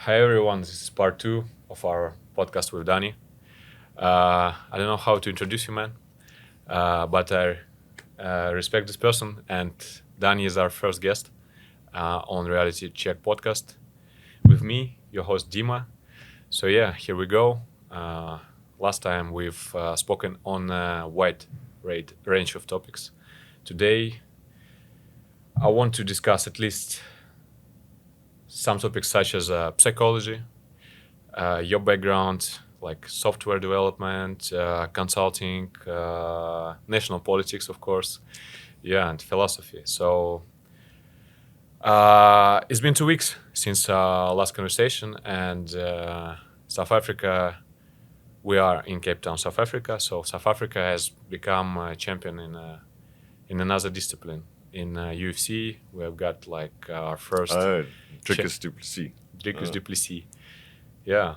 Hi everyone, this is part two of our podcast with Danie. I don't know how to introduce you, man, but I respect this person, and Danie is our first guest on Reality Check podcast with me, your host Dima. So yeah, here we go. Last time we've spoken on a wide range of topics. Today, I want to discuss at least some topics such as psychology, your background, like software development, consulting, national politics, of course, yeah, and philosophy. So it's been 2 weeks since last conversation, and South Africa. We are in Cape Town, South Africa. So South Africa has become a champion in another discipline. In UFC, we have got like our first Dricus du Plessis. Dricus du Plessis. Yeah.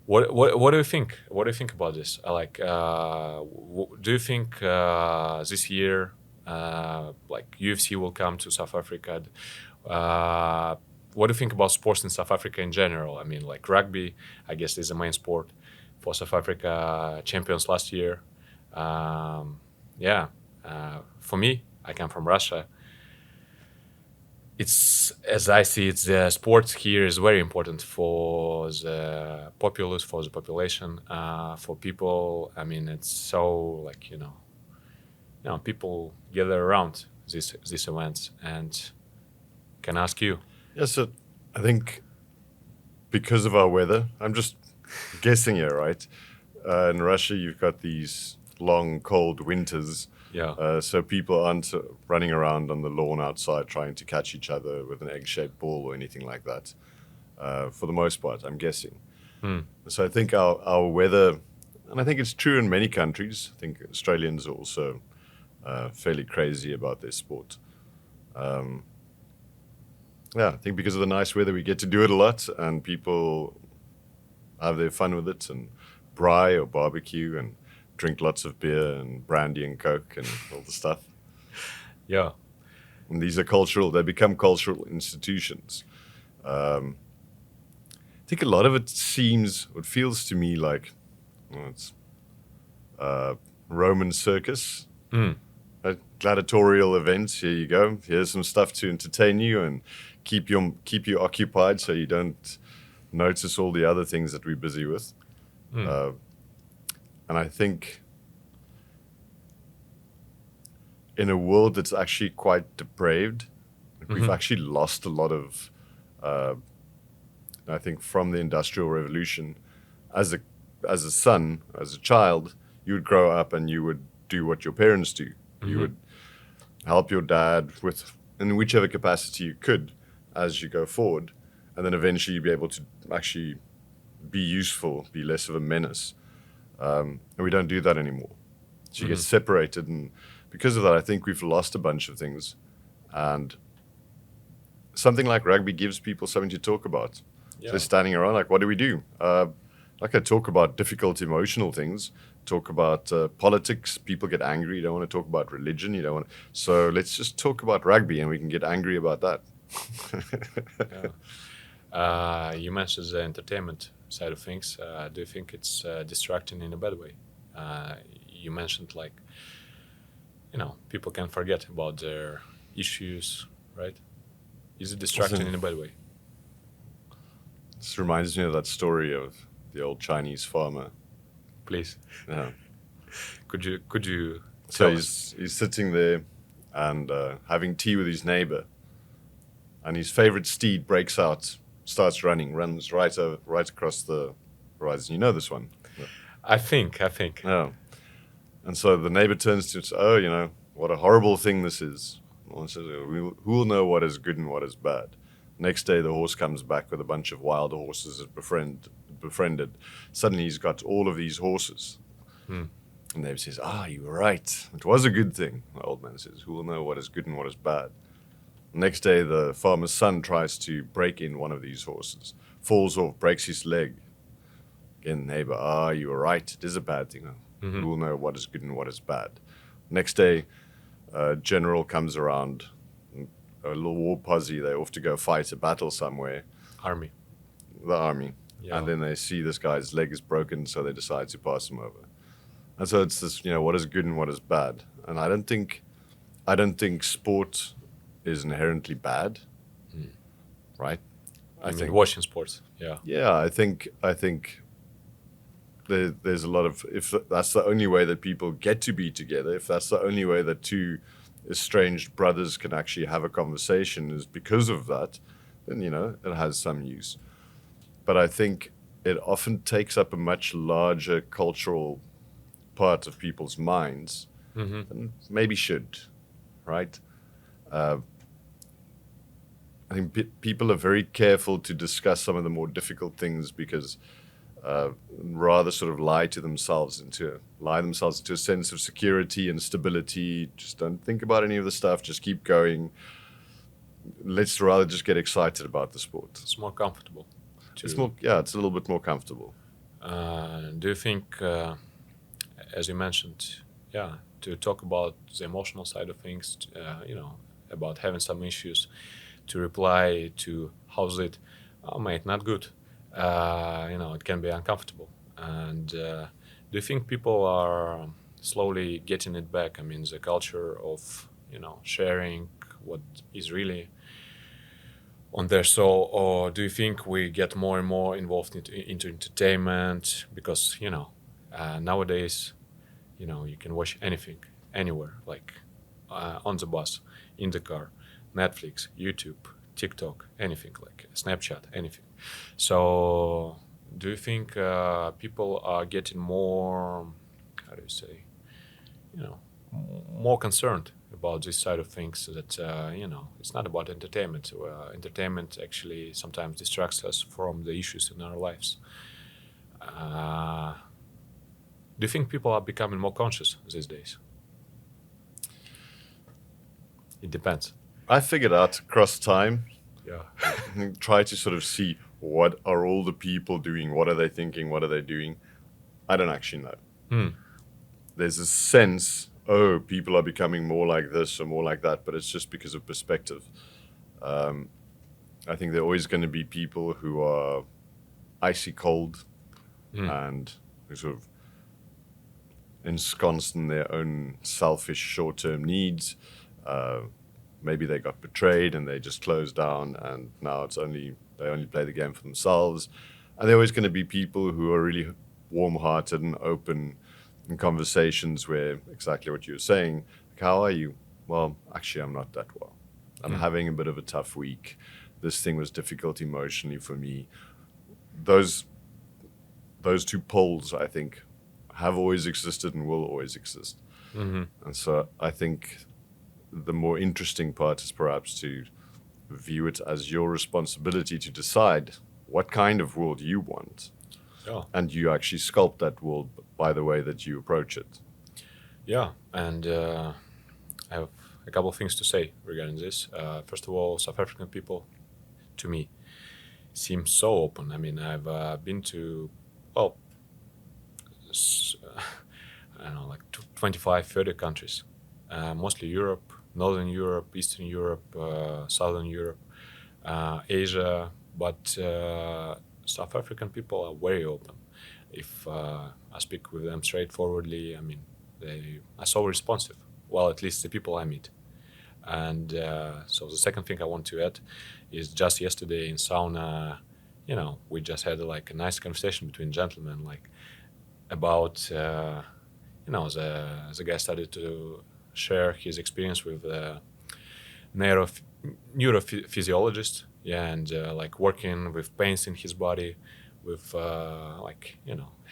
What do you think? What do you think about this? Do you think this year, like UFC will come to South Africa? What do you think about sports in South Africa in general? I mean, like rugby, I guess is the main sport for South Africa. Champions last year. Yeah. For me, I come from Russia. It's as I see it, the sports here is very important for the populace, for the population, for people. I mean, it's so like people gather around these events, and can ask you. Yeah, so I think because of our weather, I'm just guessing here, right? In Russia, you've got these long, cold winters. Yeah. So people aren't running around on the lawn outside trying to catch each other with an egg-shaped ball or anything like that. For the most part, I'm guessing. So I think our weather, and I think it's true in many countries. I think Australians are also fairly crazy about their sport. Yeah, I think because of the nice weather, we get to do it a lot, and people have their fun with it and braai or barbecue and drink lots of beer and brandy and coke and all the stuff. Yeah. And these are they become cultural institutions. I think a lot of it feels to me like it's Roman circus, gladiatorial events. Here you go. Here's some stuff to entertain you and keep you occupied, so you don't notice all the other things that we're busy with. And I think in a world that's actually quite depraved, we've actually lost a lot of, I think, from the Industrial Revolution. As a son, as a child, you would grow up and you would do what your parents do. You would help your dad in whichever capacity you could as you go forward, and then eventually you'd be able to actually be useful, be less of a menace. And we don't do that anymore. So you get separated, and because of that, I think we've lost a bunch of things. And something like rugby gives people something to talk about. Yeah. So they're standing around like, what do we do? Like I talk about difficult emotional things, talk about politics. People get angry. You don't want to talk about religion. You don't want. So let's just talk about rugby, and we can get angry about that. Yeah. You mentioned the entertainment side of things. Do you think it's distracting in a bad way? You mentioned people can forget about their issues, right? Is it distracting in a bad way? This reminds me of that story of the old Chinese farmer. Please. Yeah. Could you? So he's sitting there and having tea with his neighbor, and his favorite steed breaks out, starts running, runs right across the horizon. You know this one. I think. Yeah. And so the neighbor turns to him, what a horrible thing this is. And says, who will know what is good and what is bad? Next day, the horse comes back with a bunch of wild horses that befriended. Suddenly, he's got all of these horses. And the neighbor says, you were right. It was a good thing. The old man says, who will know what is good and what is bad? Next day, the farmer's son tries to break in one of these horses, falls off, breaks his leg. Again, neighbor, you were right. It is a bad thing. Who will know what is good and what is bad? Next day, general comes around, a little war posse. They're off to go fight a battle somewhere, Army. the army, Yeah. and then they see this guy's leg is broken, so they decide to pass him over. And so it's this, what is good and what is bad. And I don't think sport is inherently bad, right? I mean, watching sports. Yeah. Yeah, I think there's a lot of, if that's the only way that people get to be together, if that's the only way that two estranged brothers can actually have a conversation is because of that, then it has some use. But I think it often takes up a much larger cultural part of people's minds than maybe should, right? I think people are very careful to discuss some of the more difficult things because rather sort of lie themselves into a sense of security and stability. Just don't think about any of the stuff. Just keep going. Let's rather just get excited about the sport. It's more comfortable. It's a little bit more comfortable. Do you think, as you mentioned, to talk about the emotional side of things, about having some issues, to reply to how's it, oh mate, not good. It can be uncomfortable. And do you think people are slowly getting it back? I mean, the culture of sharing what is really on their soul, or do you think we get more and more involved into entertainment because nowadays you can watch anything anywhere, like on the bus, in the car, Netflix, YouTube, TikTok, anything, like Snapchat, anything. So do you think people are getting more, how do you say, more concerned about this side of things, that it's not about entertainment. Entertainment actually sometimes distracts us from the issues in our lives. Do you think people are becoming more conscious these days? It depends. I figured out across time, Yeah. try to sort of see what are all the people doing, what are they thinking, what are they doing. I don't actually know. There's a sense, people are becoming more like this or more like that, but it's just because of perspective. I think there are always going to be people who are icy cold and who sort of ensconced in their own selfish short-term needs. Maybe they got betrayed and they just closed down, and now they only play the game for themselves. And there are always going to be people who are really warm-hearted and open in conversations where exactly what you were saying, like, how are you? Well, actually, I'm not that well. I'm having a bit of a tough week. This thing was difficult emotionally for me. Those two poles, I think, have always existed and will always exist. And so I think the more interesting part is perhaps to view it as your responsibility to decide what kind of world you want. Yeah. And you actually sculpt that world by the way that you approach it. Yeah, and I have a couple of things to say regarding this. First of all, South African people, to me, seem so open. I mean, I've been to, I don't know, like 25, 30 countries, mostly Europe, Northern Europe, Eastern Europe, Southern Europe, Asia, but South African people are very open. If I speak with them straightforwardly, I mean, they are so responsive. Well, at least the people I meet. And so the second thing I want to add is just yesterday in sauna, we just had like a nice conversation between gentlemen, like about, the guy started to share his experience with a neurophysiologist, and like working with pains in his body, with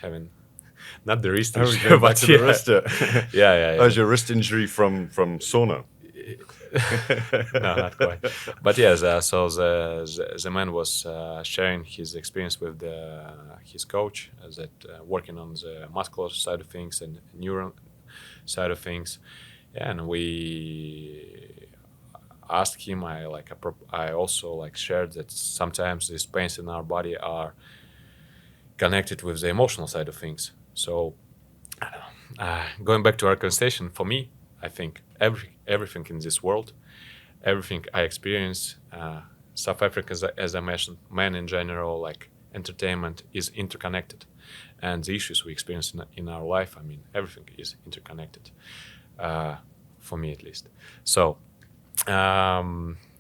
having not the wrist injury, but the wrist. yeah. That was your wrist injury from sauna. No, not quite. But yes, so the man was sharing his experience with his coach, that working on the muscular side of things and neuron side of things. Yeah, and we asked him. I also shared that sometimes these pains in our body are connected with the emotional side of things. So, going back to our conversation, for me, I think everything in this world everything I experience, South Africa, as I mentioned, man in general, like entertainment is interconnected, and the issues we experience in our life, I mean, everything is interconnected, for me at least. So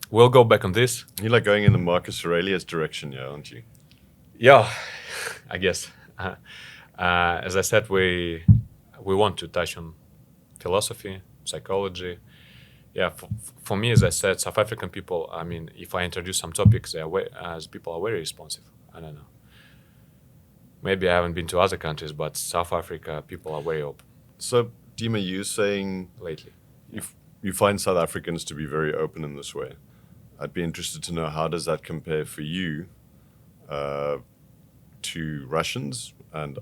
we'll go back on this. You're like going in the Marcus Aurelius direction, yeah, aren't you? Yeah, I guess. As I said, we want to touch on philosophy, psychology. Yeah, for me, as I said, South African people, I mean, if I introduce some topics, as people are very responsive. I don't know. Maybe I haven't been to other countries, but South Africa people are very open So, Dima, you're saying lately. you find South Africans to be very open in this way. I'd be interested to know, how does that compare for you to Russians? And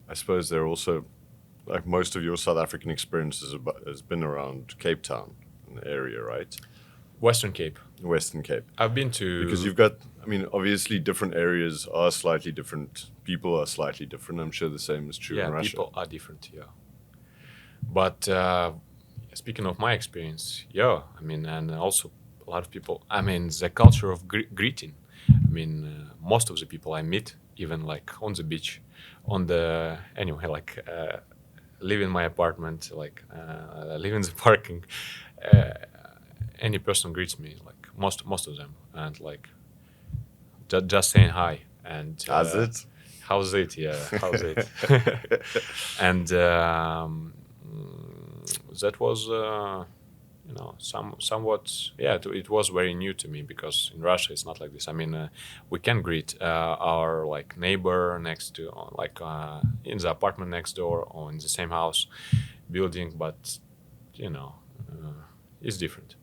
I suppose they're also, like, most of your South African experience has been around Cape Town, in the area, right? Western Cape. Western Cape. I've been to... Because you've got, I mean, obviously different areas are slightly different. People are slightly different. I'm sure the same is true in Russia. People are different, yeah. But speaking of my experience, I mean, and also a lot of people, I mean, the culture of greeting. I mean, most of the people I meet, even like on the beach, live in my apartment, like live in the parking, any person greets me, like most of them, and like just saying hi and How's it? How's it? Yeah, how's it? And that was somewhat, it was very new to me, because in Russia it's not like this. I mean, we can greet our like neighbor next to, in the apartment next door or in the same house building, but it's different.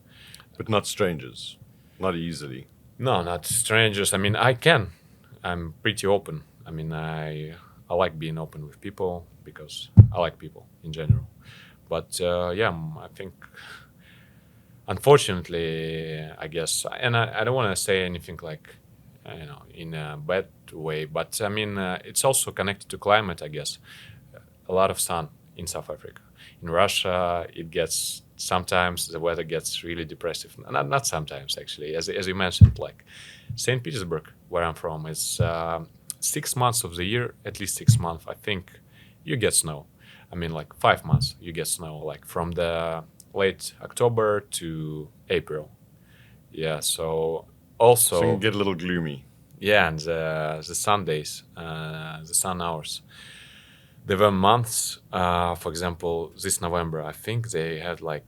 But not strangers, not easily. No, not strangers. I mean, I'm pretty open. I mean, I like being open with people because I like people in general. But I think, unfortunately, I guess, and I don't want to say anything like, in a bad way, but I mean, it's also connected to climate, I guess. A lot of sun in South Africa. In Russia, sometimes the weather gets really depressive. Not sometimes, actually. As you mentioned, like St. Petersburg, where I'm from, is 6 months of the year, at least 6 months, I think, you get snow. I mean, like 5 months you get snow, like from the late October to April. Yeah, so also... So it can get a little gloomy. Yeah, and the sun days, the sun hours. There were months, for example, this November, I think they had like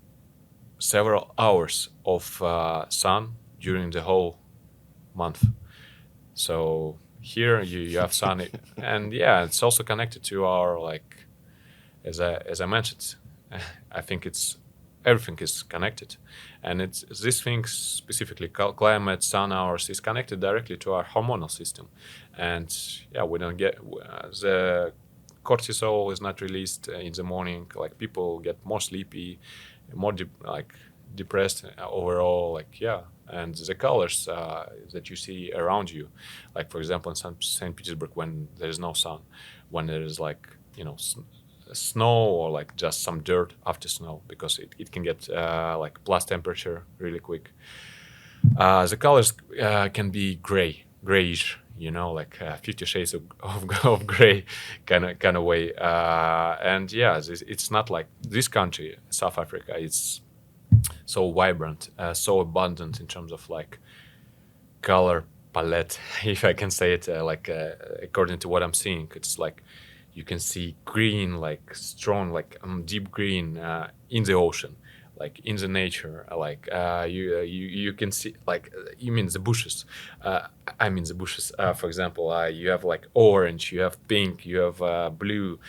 several hours of sun during the whole month. So here you have sun, and it's also connected to our, like, as I mentioned, I think everything is connected, and it's this thing specifically, climate, sun hours, is connected directly to our hormonal system, and we don't get the cortisol is not released in the morning. Like, people get more sleepy, more depressed overall. And the colors that you see around you, like for example in St. Petersburg, when there is no sun, when there is snow or like just some dirt after snow, because it can get like plus temperature really quick. The colors can be grayish, like 50 shades of gray kind of way. It's not like this country, South Africa. It's so vibrant, so abundant in terms of like color palette, if I can say it, according to what I'm seeing. It's like you can see green, like strong, like deep green in the ocean, like in the nature, like you can see, like, you mean the bushes. I mean the bushes. For example, you have like orange, you have pink, you have blue,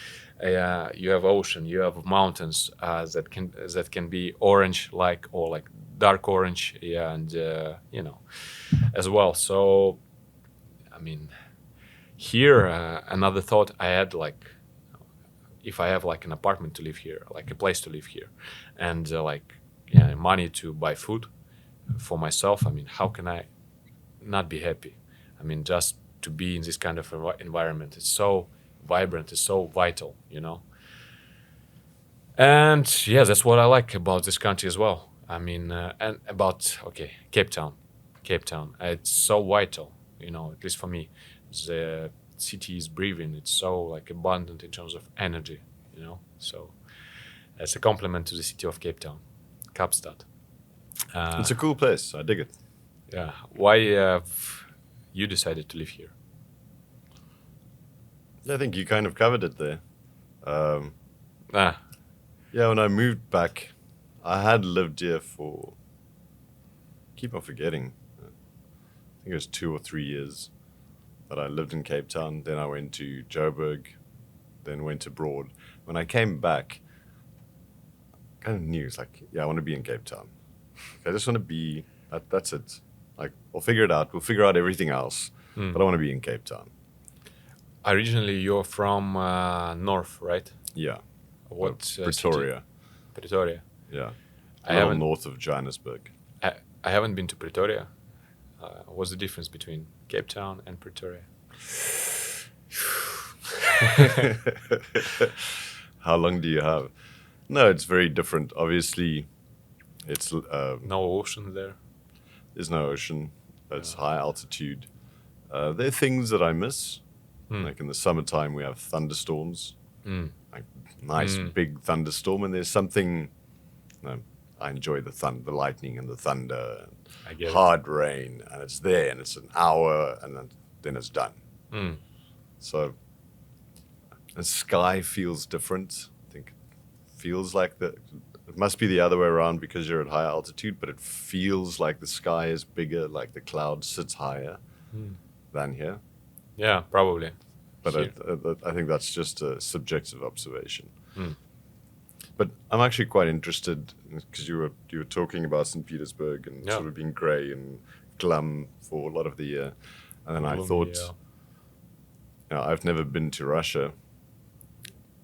you have ocean, you have mountains that can be orange, like, or like dark orange, and as well. So, I mean, here another thought I had, like, if I have like an apartment to live here, like a place to live here, and money to buy food for myself, I mean, how can I not be happy? I mean, just to be in this kind of environment, it's so vibrant, it's so vital, And that's what I like about this country as well. I mean, and about Cape Town. It's so vital, at least for me. The city is breathing. It's so like abundant in terms of energy, So it's a compliment to the city of Cape Town, Kaapstad. It's a cool place. I dig it. Yeah. Why have you decided to live here? I think you kind of covered it there. Ah, Yeah, when I moved back, I had lived here for, keep on forgetting, I think it was 2 or 3 years that I lived in Cape Town. Then I went to Joburg, then went abroad. When I came back, I kind of knew, it's like, yeah, I want to be in Cape Town. I just want to be, that's it. Like, we'll figure it out. We'll figure out everything else. But I want to be in Cape Town. originally you're from north, right? Yeah. What Pretoria. city? Pretoria. Yeah. I A little haven't. north of Johannesburg. I haven't been to Pretoria. What's the difference between Cape Town and Pretoria? How long do you have? No, it's very different. Obviously, it's No ocean there. there's no ocean. It's high altitude. There are things that I miss. Like in the summertime, we have thunderstorms. Like nice big thunderstorm, and there's something. I enjoy the lightning and the thunder, I get it. hard rain, and it's there, and it's an hour, and then it's done. So the sky feels different. I think it feels like it must be the other way around because you're at higher altitude, but it feels like the sky is bigger, like the cloud sits higher than here. Yeah, probably. But Here. I think that's just a subjective observation. But I'm actually quite interested because you were talking about St. Petersburg and Yeah. sort of being grey and glum for a lot of the year, and then I Gloomy, thought, yeah. I've never been to Russia,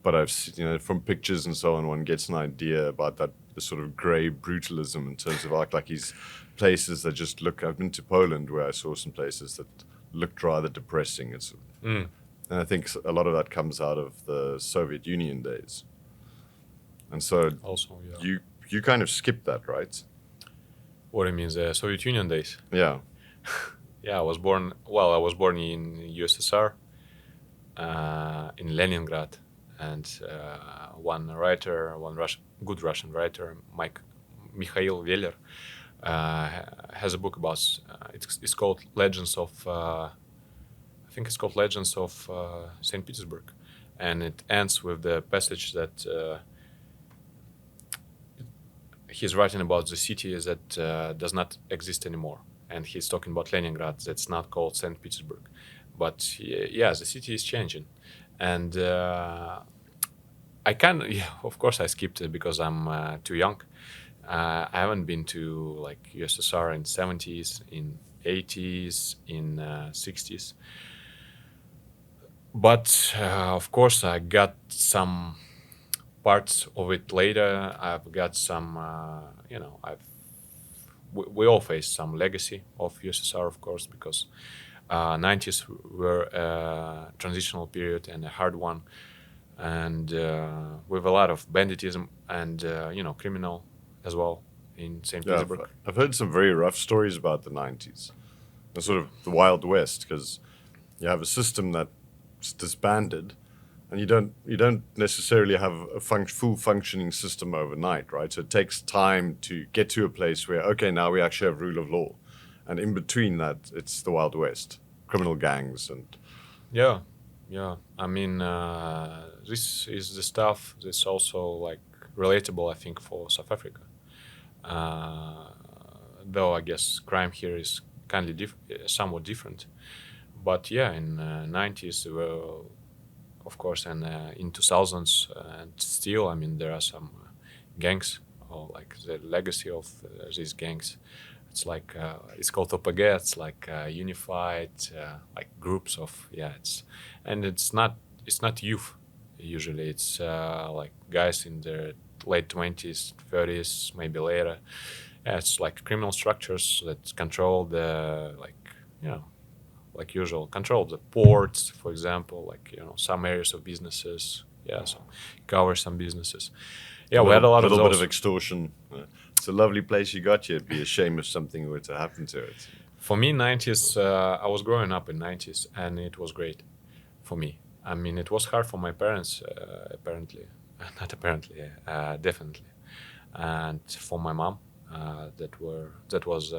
but I've seen, from pictures and so on, one gets an idea about the sort of grey brutalism in terms of art, like these places that just look. I've been to Poland where I saw some places that looked rather depressing. And I think a lot of that comes out of the Soviet Union days. And so Also, yeah. you kind of skipped that, right? What do you mean, the Soviet Union days? Yeah. Yeah, I was born in USSR, in Leningrad, and one good Russian writer, Mikhail Veller, has a book about. It's called Legends of. I think it's called Legends of Saint Petersburg, and it ends with the passage that he's writing about the city that does not exist anymore, and he's talking about Leningrad that's not called Saint Petersburg, but yeah, the city is changing, and of course I skipped it because I'm too young. I haven't been to like USSR in 70s, in 80s, in 60s. But of course, I got some parts of it later. I've got some, we all face some legacy of USSR, of course, because 90s were a transitional period and a hard one, and with a lot of banditism and criminal as well in St. Petersburg. I've heard some very rough stories about the 90s, the sort of the Wild West, because you have a system that's disbanded, and you don't necessarily have a full functioning system overnight, right? So it takes time to get to a place where, okay, now we actually have rule of law, and in between that, it's the Wild West, criminal gangs and. Yeah. I mean, this is the stuff that's also like relatable, I think, for South Africa. Though I guess crime here is somewhat different. But yeah, in 90s, of course, and in 2000s, and still, I mean, there are some gangs, or like the legacy of these gangs. It's like it's called OPG. It's like unified, like groups of it's not youth. Usually, it's like guys in their late 20s, 30s, maybe later. Yeah, it's like criminal structures that control like usual, control the ports, for example, like some areas of businesses. Yeah, so cover some businesses. Yeah, we had a lot of those. little bit of extortion. It's a lovely place you got here. It'd be a shame if something were to happen to it. For me, 90s, I was growing up in 90s, and it was great for me. I mean, it was hard for my parents, apparently. Not apparently, definitely. And for my mom, that was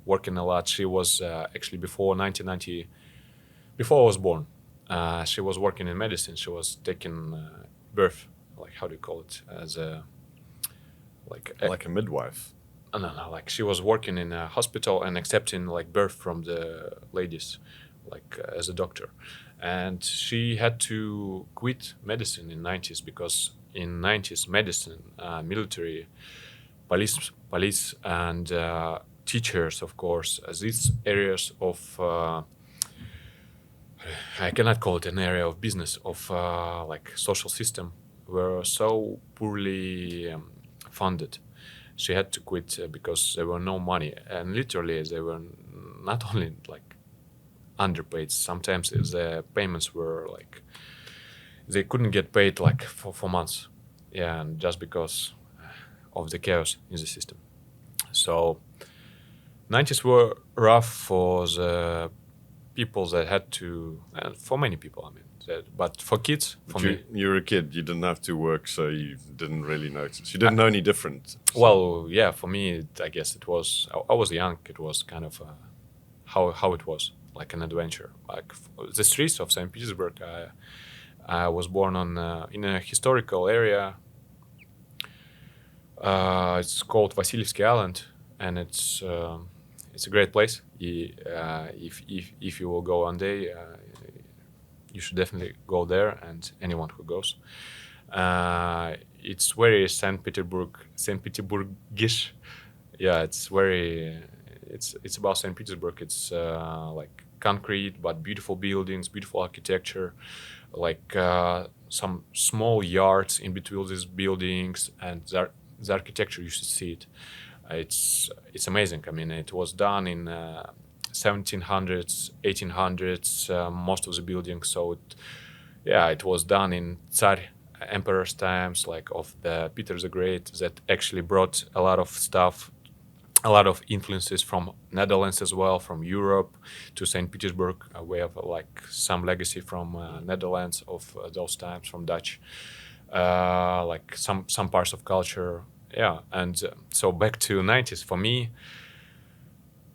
working a lot. She was actually before 1990, before I was born, she was working in medicine. She was taking birth, like how do you call it, as a Like a midwife. no, like she was working in a hospital and accepting like birth from the ladies, like as a doctor, and she had to quit medicine in 90s because in 90s medicine, military, police, and teachers, of course, as these areas of I cannot call it an area of business of like social system were so poorly funded. She had to quit because there were no money, and literally they were not only like underpaid. Sometimes the payments were like they couldn't get paid like for months, yeah, and just because of the chaos in the system. So 90s were rough for the people that had to, and for many people, I mean, but for kids, for me, You were a kid. You didn't have to work, so you didn't really notice. You didn't know any different. well, yeah, for me, I guess it was. I was young. It was kind of how it was, like an adventure. Like the streets of Saint Petersburg. I was born on in a historical area. It's called Vasilievsky Island, and it's a great place. If you will go one day, you should definitely go there, and anyone who goes. It's very Saint Petersburgish. Yeah, it's very. It's about Saint Petersburg. It's like concrete, but beautiful buildings, beautiful architecture, like some small yards in between these buildings, and the architecture, you should see it. It's amazing. I mean, it was done in 1700s, 1800s. Most of the buildings. So it was done in Tsar emperor's times, like of the Peter the Great, that actually brought a lot of stuff, a lot of influences from Netherlands as well, from Europe to St. Petersburg. We have like some legacy from Netherlands of those times, from Dutch, like some parts of culture. Yeah, and so back to 90s for me,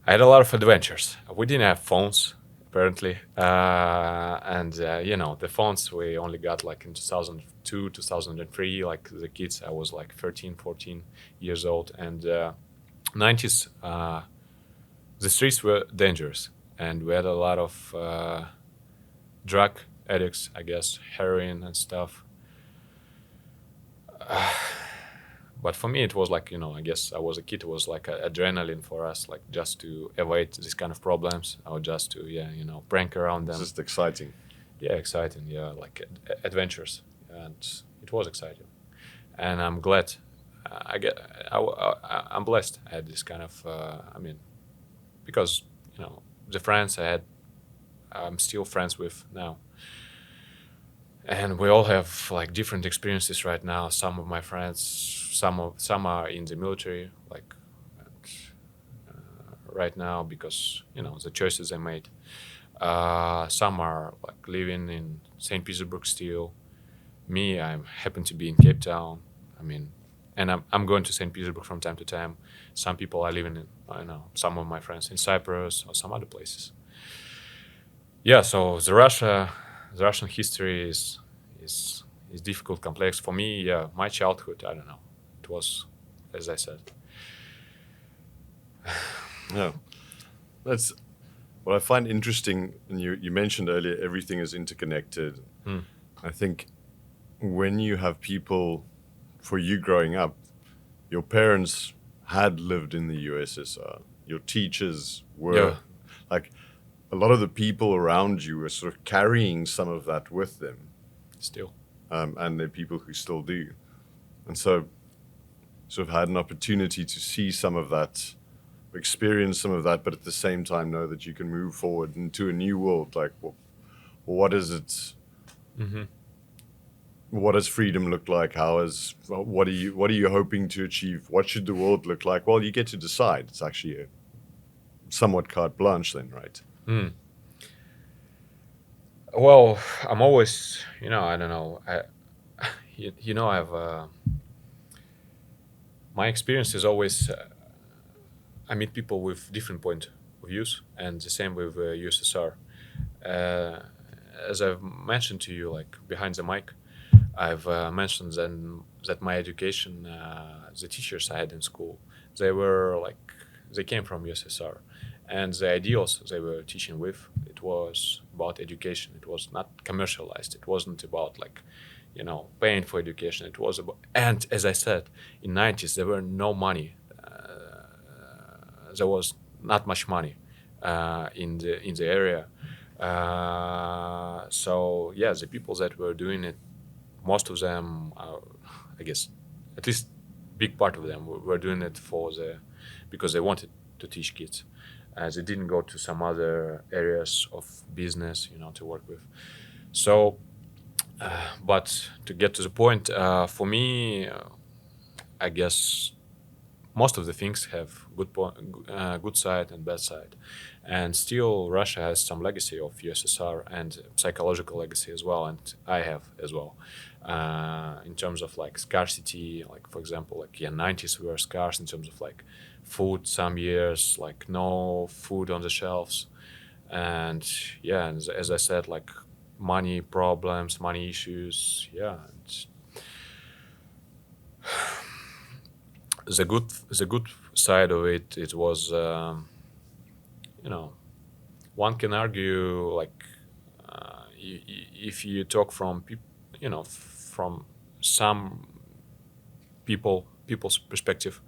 I had a lot of adventures. We didn't have phones apparently, and the phones we only got like in 2002, 2003. Like the kids, I was like 13, 14 years old, and 90s, the streets were dangerous, and we had a lot of drug addicts, I guess, heroin and stuff. But for me, it was like, I guess I was a kid. It was like adrenaline for us, like just to avoid this kind of problems, or just to, prank around them. It's just exciting. Yeah, exciting. Yeah, like adventures, and it was exciting. And I'm glad. I'm blessed. I had this kind of. Because the friends I had, I'm still friends with now. And we all have like different experiences right now. Some of my friends, some are in the military, like right now because the choices they made. Some are like living in Saint Petersburg still. Me, I happen to be in Cape Town. I mean, and I'm going to Saint Petersburg from time to time. Some people are living in, some of my friends in Cyprus or some other places. Yeah, so the Russian history is difficult, complex for me. Yeah, my childhood, I don't know. It was, as I said. Yeah, that's what I find interesting. And you mentioned earlier, everything is interconnected. I think when you have people, for you growing up, your parents had lived in the USSR. Your teachers were like a lot of the people around you were sort of carrying some of that with them. Still. And there are people who still do. And so sort of had an opportunity to see some of that, experience some of that, but at the same time know that you can move forward into a new world. Like, what is it? Mm-hmm. what does freedom look like? What are you hoping to achieve? What should the world look like? Well, you get to decide. It's actually a somewhat carte blanche then, right? Well, I'm always, I don't know. I've my experience is always I meet people with different point of views, and the same with USSR. Uh, as I've mentioned to you, like behind the mic, I've mentioned then that my education, the teachers I had in school, they were like they came from USSR, and the ideals they were teaching with, it was about education. It was not commercialized. It wasn't about like, paying for education. It was about, and as I said, in 90s there were no money. There was not much money in the area. So yeah, the people that were doing it, most of them, I guess, at least big part of them were doing it because they wanted to teach kids. They didn't go to some other areas of business, to work with. So, but to get to the point, for me, I guess most of the things have good side and bad side, and still Russia has some legacy of USSR and psychological legacy as well, and I have as well. In terms of like scarcity, like for example, like 90s were scarce in terms of like food. Some years like no food on the shelves, and yeah, and as I said, like money problems, money issues. Yeah, and the good side of it was you know one can argue like if you talk from from some people's perspective,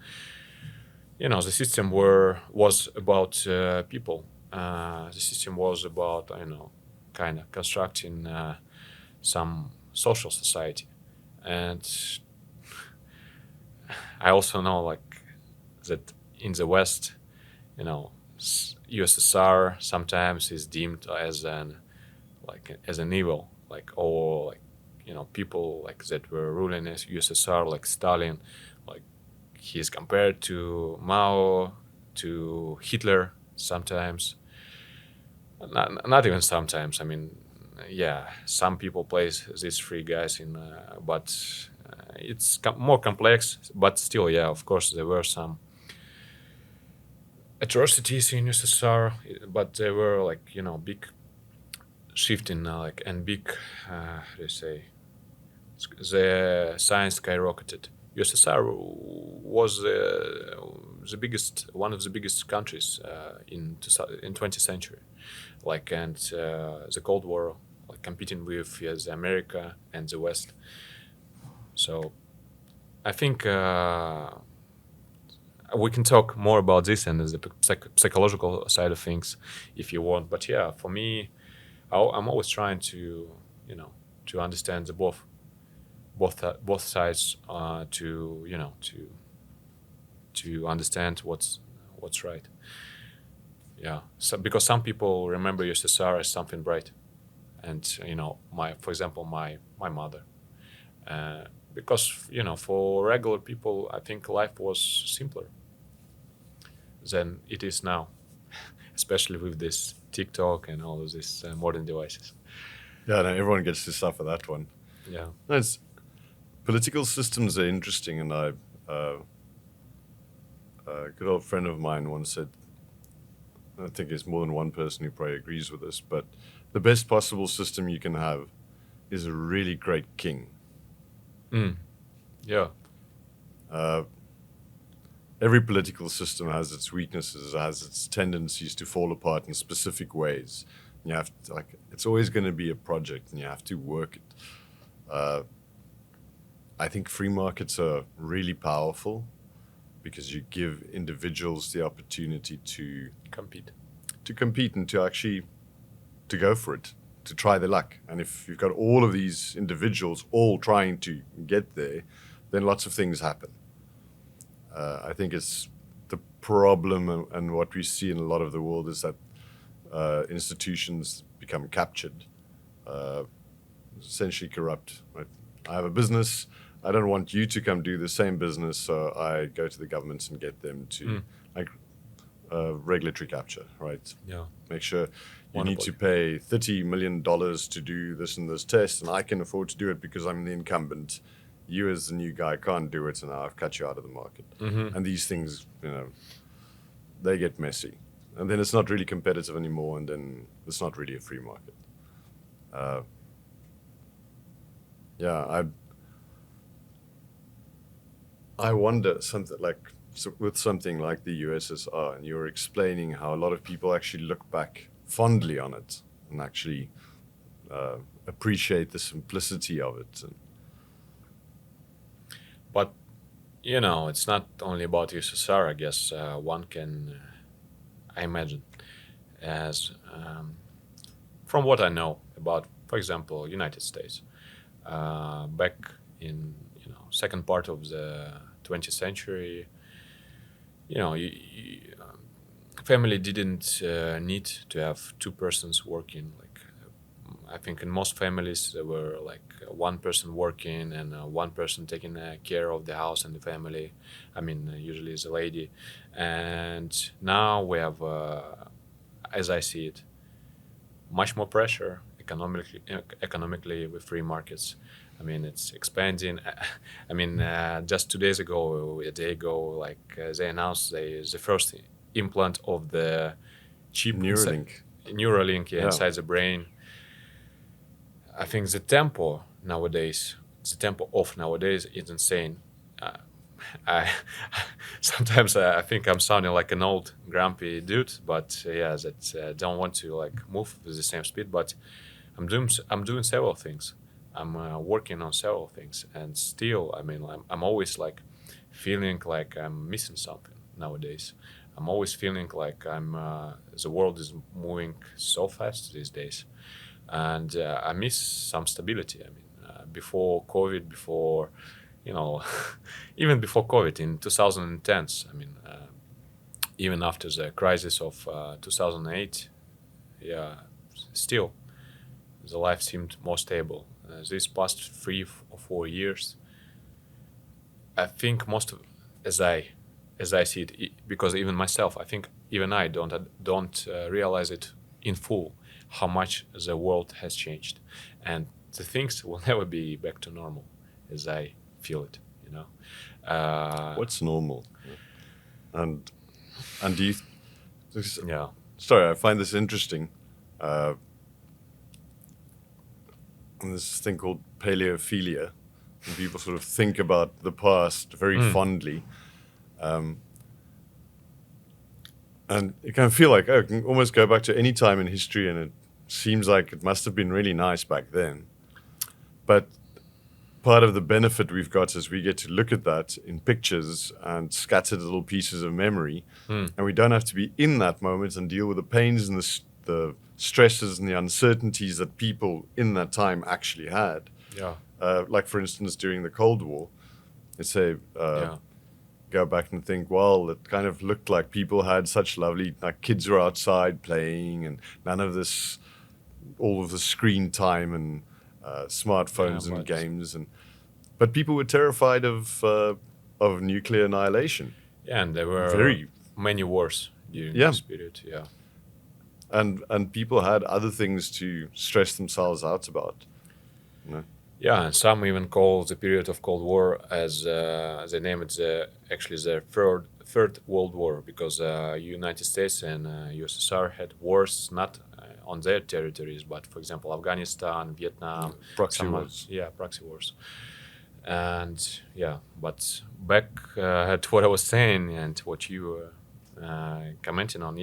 the system was about people. The system was about kind of constructing some social society, and I also know like that in the West, USSR sometimes is deemed as an evil, like, or like people like that were ruling as USSR, like Stalin, like he's compared to Mao, to Hitler sometimes. Not even sometimes. I mean, yeah, some people place these three guys in, but it's more complex. But still, yeah, of course, there were some atrocities in USSR, but they were like big shift in like and big, how do you say, the science skyrocketed. USSR was the biggest, one of the biggest countries in 20th century, like, and the Cold War, like competing with the America and the West. So I think we can talk more about this and the psychological side of things if you want. But yeah, for me, I'm always trying to to understand the both sides, to understand what's right. Yeah, so because some people remember USSR as something bright, and for example, my mother, because for regular people, I think life was simpler than it is now, especially with this TikTok and all of these modern devices. Yeah, no, everyone gets to suffer that one. Yeah. No, political systems are interesting, and a good old friend of mine once said, I think there's more than one person who probably agrees with this, but the best possible system you can have is a really great king. Yeah. Every political system has its weaknesses, has its tendencies to fall apart in specific ways. You have to, like, it's always going to be a project, and you have to work it. I think free markets are really powerful because you give individuals the opportunity to compete and to actually to go for it, to try their luck. And if you've got all of these individuals all trying to get there, then lots of things happen. I think it's the problem, and what we see in a lot of the world is that institutions become captured, essentially corrupt. Right? I have a business. I don't want you to come do the same business, so I go to the government and get them to like regulatory capture, right? Yeah. Make sure you need Monopoly. to pay $30 million to do this and this test, and I can afford to do it because I'm the incumbent. You as the new guy can't do it, and now I've cut you out of the market. And these things, they get messy. And then it's not really competitive anymore, and then it's not really a free market. I wonder something with something like the USSR, and you're explaining how a lot of people actually look back fondly on it and actually appreciate the simplicity of it. But it's not only about USSR. I guess one can, I imagine, as from what I know about, for example, United States, back in second part of the 20th century, family didn't need to have two persons working. Like I think in most families there were like one person working and one person taking care of the house and the family. I mean, usually it's a lady. And now we have, as I see it, much more pressure economically with free markets. I mean, it's expanding. I mean, just 2 days ago, a day ago, like they announced the first implant of the chip Neuralink inside the brain. I think the tempo of nowadays is insane. I sometimes I think I'm sounding like an old grumpy dude, but that don't want to like move with the same speed. But I'm doing several things. I'm working on several things, and still, I mean, I'm always like feeling like I'm missing something nowadays. I'm always feeling like the world is moving so fast these days, and I miss some stability. I mean, before COVID, even before COVID in 2010s. I mean, even after the crisis of 2008, still the life seemed more stable. These past 3 or 4 years, I think as I see it, because even myself, I think even I don't realize it in full how much the world has changed, and the things will never be back to normal, as I feel it. What's normal? And do you? Yeah. Sorry, I find this interesting. And this thing called paleophilia, and people sort of think about the past very fondly, and you kind of feel like, you can almost go back to any time in history, and it seems like it must have been really nice back then. But part of the benefit we've got is we get to look at that in pictures and scattered little pieces of memory, and we don't have to be in that moment and deal with the pains and the stresses and the uncertainties that people in that time actually had. Yeah. Like, for instance, during the Cold War, let's say, go back and think, well, it kind of looked like people had such lovely, like kids were outside playing and none of this, all of the screen time and smartphones and games. But people were terrified of nuclear annihilation. Yeah, and there were many wars during this period. Yeah. And people had other things to stress themselves out about. Yeah, and some even call the period of Cold War as they name it actually the third World War, because United States and USSR had wars not on their territories, but for example Afghanistan, Vietnam, proxy wars. Yeah, proxy wars. And but back at what I was saying and what you were commenting on,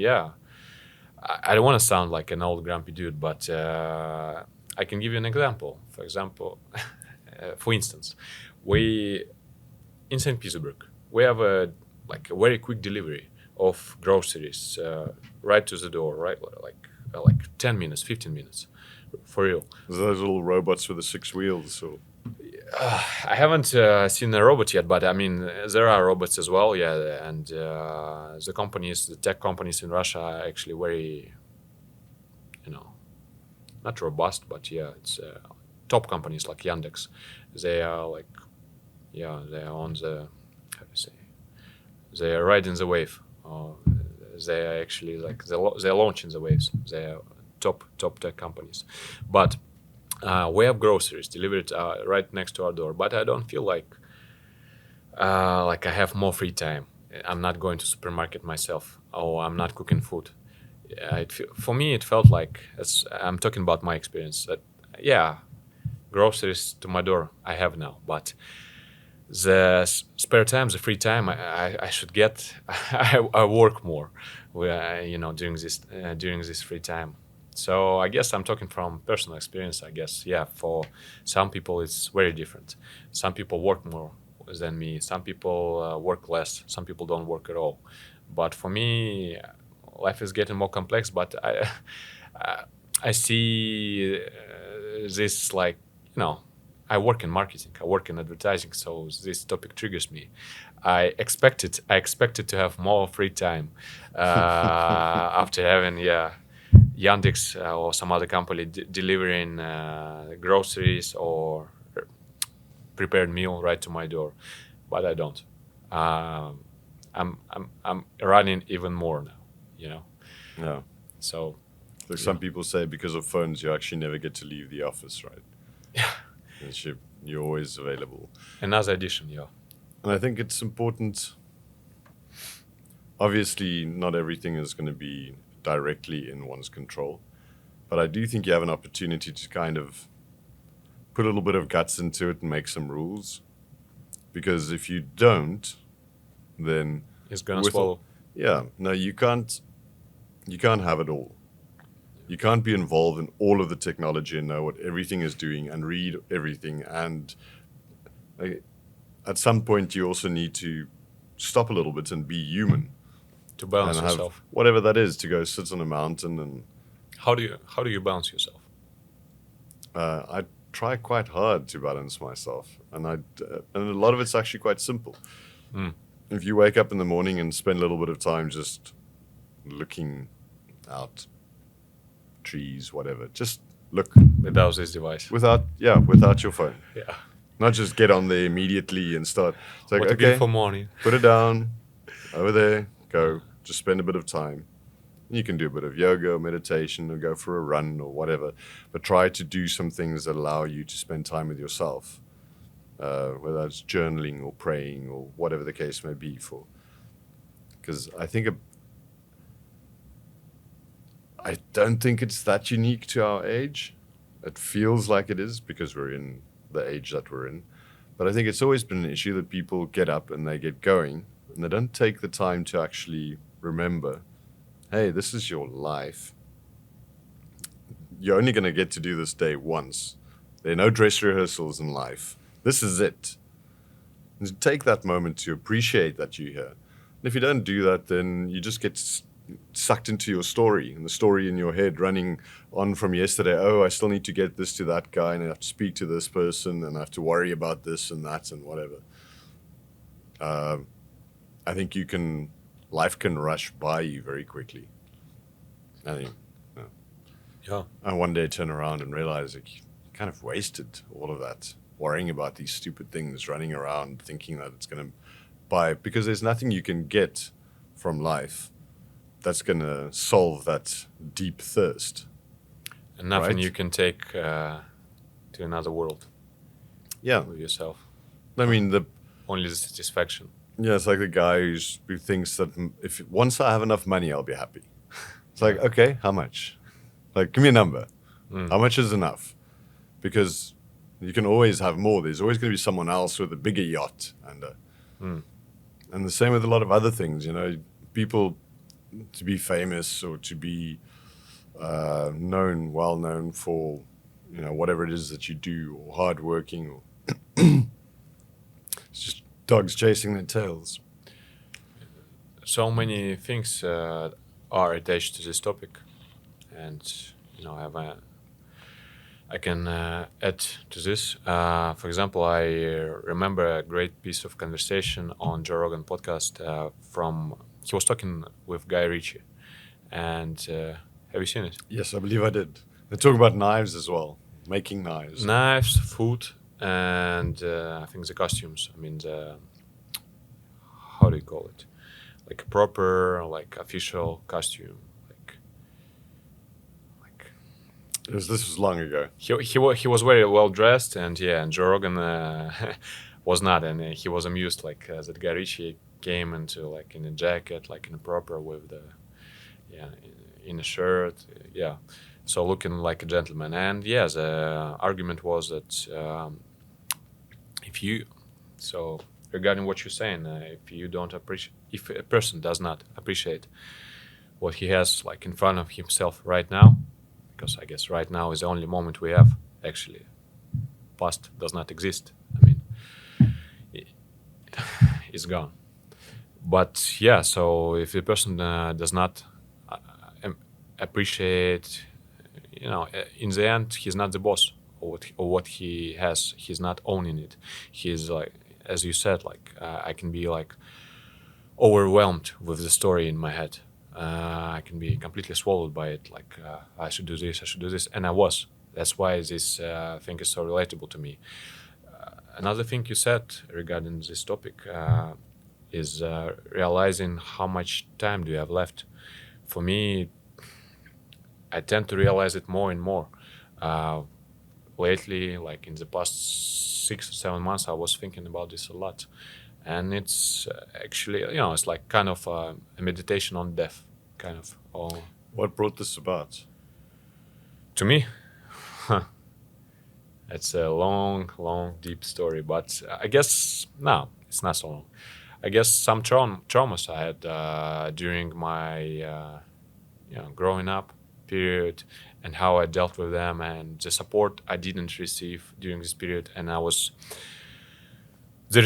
I don't want to sound like an old grumpy dude, but I can give you an example. For example, for instance, we in St. Petersburg we have a very quick delivery of groceries right to the door, right, like 10 minutes, 15 minutes, for real. Those little robots with the 6 wheels. So I haven't seen a robot yet, but I mean there are robots as well, and the tech companies in Russia are actually very, not robust, but it's top companies like Yandex. They are like, yeah, they are on the, how to say, they are riding the wave. Or they are actually like they're launching the waves. They are top tech companies, but we have groceries delivered right next to our door. But I don't feel like I have more free time. I'm not going to supermarket myself, or I'm not cooking food. For me, it felt like I'm talking about my experience. That yeah, groceries to my door I have now, but the spare time, the free time I should get, I work more, during this free time. So I guess I'm talking from personal experience. I guess yeah, for some people it's very different. Some people work more than me. Some people work less. Some people don't work at all. But for me, life is getting more complex. But I see this like I work in marketing. I work in advertising. So this topic triggers me. I expected to have more free time after having Yandex or some other company delivering groceries or prepared meal right to my door, but I don't. I'm running even more now, Yeah. So Like some people say, because of phones, you actually never get to leave the office, right? yeah, You're always available. another addition, yeah. And I think it's important. Obviously, not everything is going to be directly in one's control, but I do think you have an opportunity to kind of put a little bit of guts into it and make some rules. Because if you don't, then It's gonna swallow. no, you can't have it all. You can't be involved in all of the technology and know what everything is doing and read everything. And at some point, you also need to stop a little bit and be human To balance and have yourself. whatever that is, to go sit on a mountain. And How do you balance yourself? I try quite hard to balance myself, and a lot of it's actually quite simple. If you wake up in the morning and spend a little bit of time just looking out, trees, whatever, just look Without this device. without your phone. Yeah. Not just get on there immediately and start. It's like, What a okay, beautiful morning. put it down, over there, go, just spend a bit of time. You can do a bit of yoga or meditation or go for a run or whatever, but try to do some things that allow you to spend time with yourself, whether it's journaling or praying or whatever the case may be. Because I don't think it's that unique to our age. It feels like it is because we're in the age that we're in. But I think it's always been an issue that people get up and they get going and they don't take the time to actually remember, hey, this is your life. You're only going to get to do this day once. There are no dress rehearsals in life. This is it. And take that moment to appreciate that you're here. And if you don't do that, then you just get sucked into your story, and the story in your head running on from yesterday. Oh, I still need to get this to that guy, and I have to speak to this person, and I have to worry about this and that and whatever. I think life can rush by you very quickly. I think, Yeah. and one day turn around and realize that you kind of wasted all of that, worrying about these stupid things, running around thinking that it's going to buy, because there's nothing you can get from life that's going to solve that deep thirst. And nothing Right. you can take to another world Yeah. with yourself. I mean, Only the satisfaction. it's like the guy who thinks that if once I have enough money, I'll be happy. It's like, okay, how much? Like, give me a number. How much is enough? Because you can always have more. There's always going to be someone else with a bigger yacht. And the same with a lot of other things, people, to be famous or to be well known for, whatever it is that you do, or hardworking, or it's just dogs chasing their tails. So many things are attached to this topic, and I can add to this. For example, I remember a great piece of conversation on Joe Rogan podcast he was talking with Guy Ritchie, and have you seen it? Yes, I believe I did. They talk about knives as well. Making knives. Knives, food, and I think the costumes. I mean, how do you call it? Like a proper, like official costume. Like This was long ago. he was very well dressed, and Joe Rogan was not, and he was amused that Guy Ritchie came into like in a jacket, like in a proper with the in a shirt, so looking like a gentleman. And the argument was that if you so regarding what you're saying, if you don't appreciate, if a person does not appreciate what he has like in front of himself right now, because I guess right now is the only moment we have. Actually, past does not exist. I mean, it's gone. But so if the person does not appreciate, in the end, he's not the boss or what he has. He's not owning it. He's like, as you said, like I can be like overwhelmed with the story in my head. I can be completely swallowed by it. Like I should do this, and I was. That's why this thing is so relatable to me. Another thing you said regarding this topic is realizing how much time do you have left. For me, I tend to realize it more and more. Lately, like in the past 6 or 7 months, I was thinking about this a lot. And it's actually, it's like kind of a meditation on death, kind of. Or What brought this about? to me, it's a long, deep story. But I guess, no, it's not so long. I guess some traumas I had during my growing up period, and how I dealt with them, and the support I didn't receive during this period, and I was the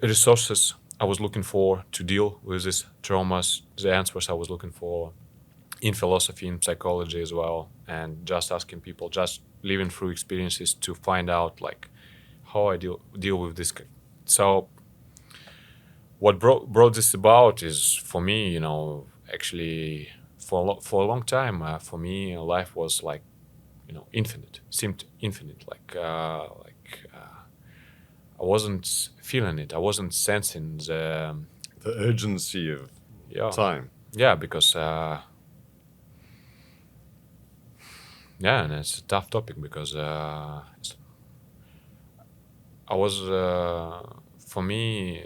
resources I was looking for to deal with these traumas, the answers I was looking for in philosophy, in psychology as well, and just asking people, just living through experiences to find out like how I deal with this. So what brought this about is, for me, actually for a long time, for me, life was like, infinite, seemed infinite. I wasn't feeling it. I wasn't sensing the urgency of time. Yeah, because and it's a tough topic because I was for me,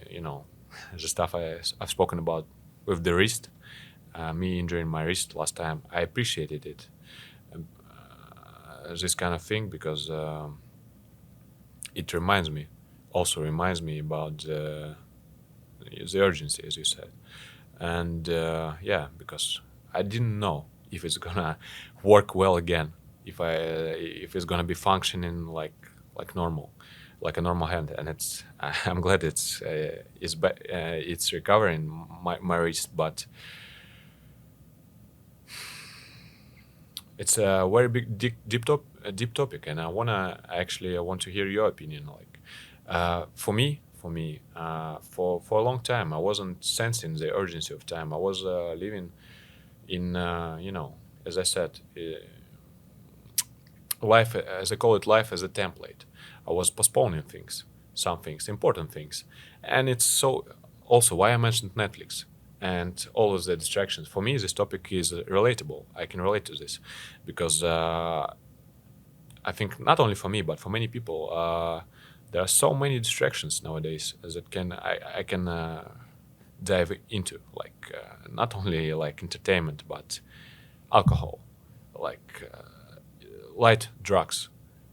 the stuff I've spoken about with the wrist, me injuring my wrist last time. I appreciated it, this kind of thing, because it reminds me about the urgency, as you said, and because I didn't know if it's gonna work well again, if it's gonna be functioning like normal, like a normal hand. And I'm glad it's recovering my wrist, but it's a very big deep topic, and I want to hear your opinion. Like for me, for a long time, I wasn't sensing the urgency of time. I was living in as I said, life, as I call it, life as a template. I was postponing some things, important things, and it's so also why I mentioned Netflix and all of the distractions. For me, this topic is relatable. I can relate to this because I think not only for me but for many people, there are so many distractions nowadays that I can dive into, like not only like entertainment but alcohol, like light drugs,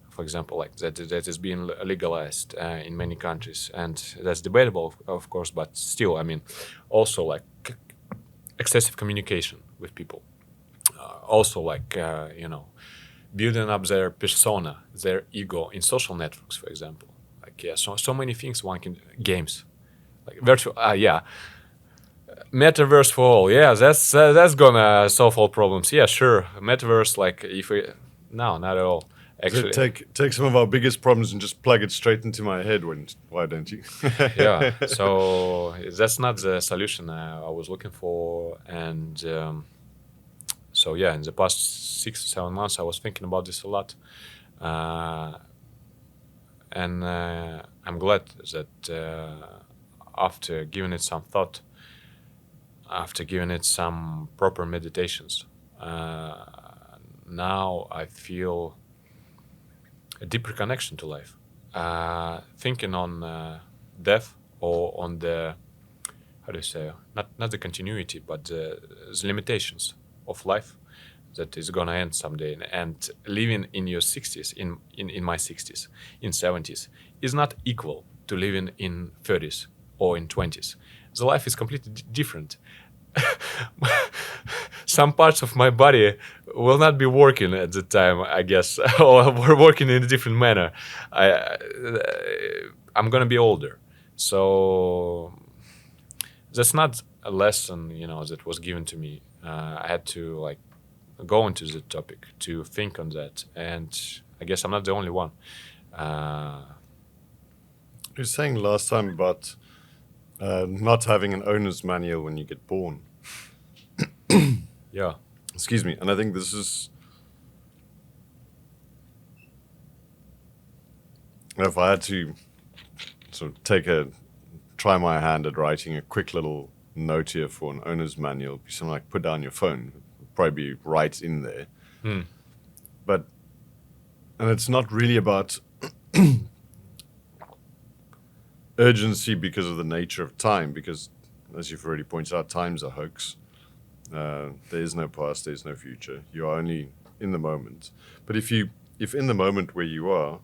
for example, like that is being legalized in many countries, and that's debatable, of course, but still, I mean, also like excessive communication with people, also like building up their persona, their ego in social networks, for example. Like so many things one can games, like virtual, metaverse for all. Yeah, that's gonna solve all problems. Yeah, sure, metaverse. Like if we no, not at all. Actually, take some of our biggest problems and just plug it straight into my head. Why don't you? Yeah. So that's not the solution I was looking for, and so in the past 6 or 7 months, I was thinking about this a lot. And I'm glad that after giving it some thought, after giving it some proper meditations, now I feel a deeper connection to life. Thinking on death or on the, how do you say, not the continuity, but the limitations of life that is gonna end someday. And living in your 60s, in my 60s, in 70s, is not equal to living in 30s or in 20s. The life is completely different. Some parts of my body will not be working at the time, I guess, or we're working in a different manner. I'm gonna be older, so that's not a lesson, that was given to me. I had to like go into the topic to think on that, and I guess I'm not the only one. You were saying last time about not having an owner's manual when you get born. Yeah. Excuse me. And I think this is, if I had to sort of try my hand at writing a quick little note here for an owner's manual, be something like put down your phone, it'd probably be right in there. But, and it's not really about urgency because of the nature of time, because as you've already pointed out, time's a hoax. There is no past, there is no future. You are only in the moment. But if in the moment where you are,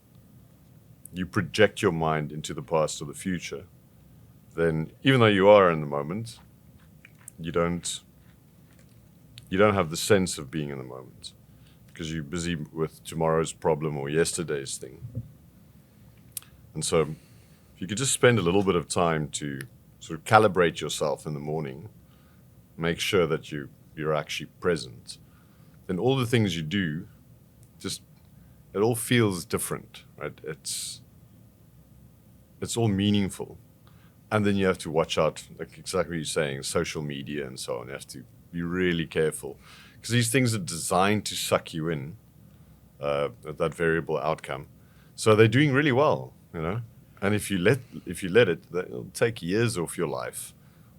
you project your mind into the past or the future, then even though you are in the moment, you don't have the sense of being in the moment because you're busy with tomorrow's problem or yesterday's thing. And so if you could just spend a little bit of time to sort of calibrate yourself in the morning, make sure that you're actually present, then all the things you do, it all feels different, right? It's all meaningful. And then you have to watch out, like exactly what you're saying, social media and so on. You have to be really careful because these things are designed to suck you in at that variable outcome. So they're doing really well, And if you let it, it'll take years off your life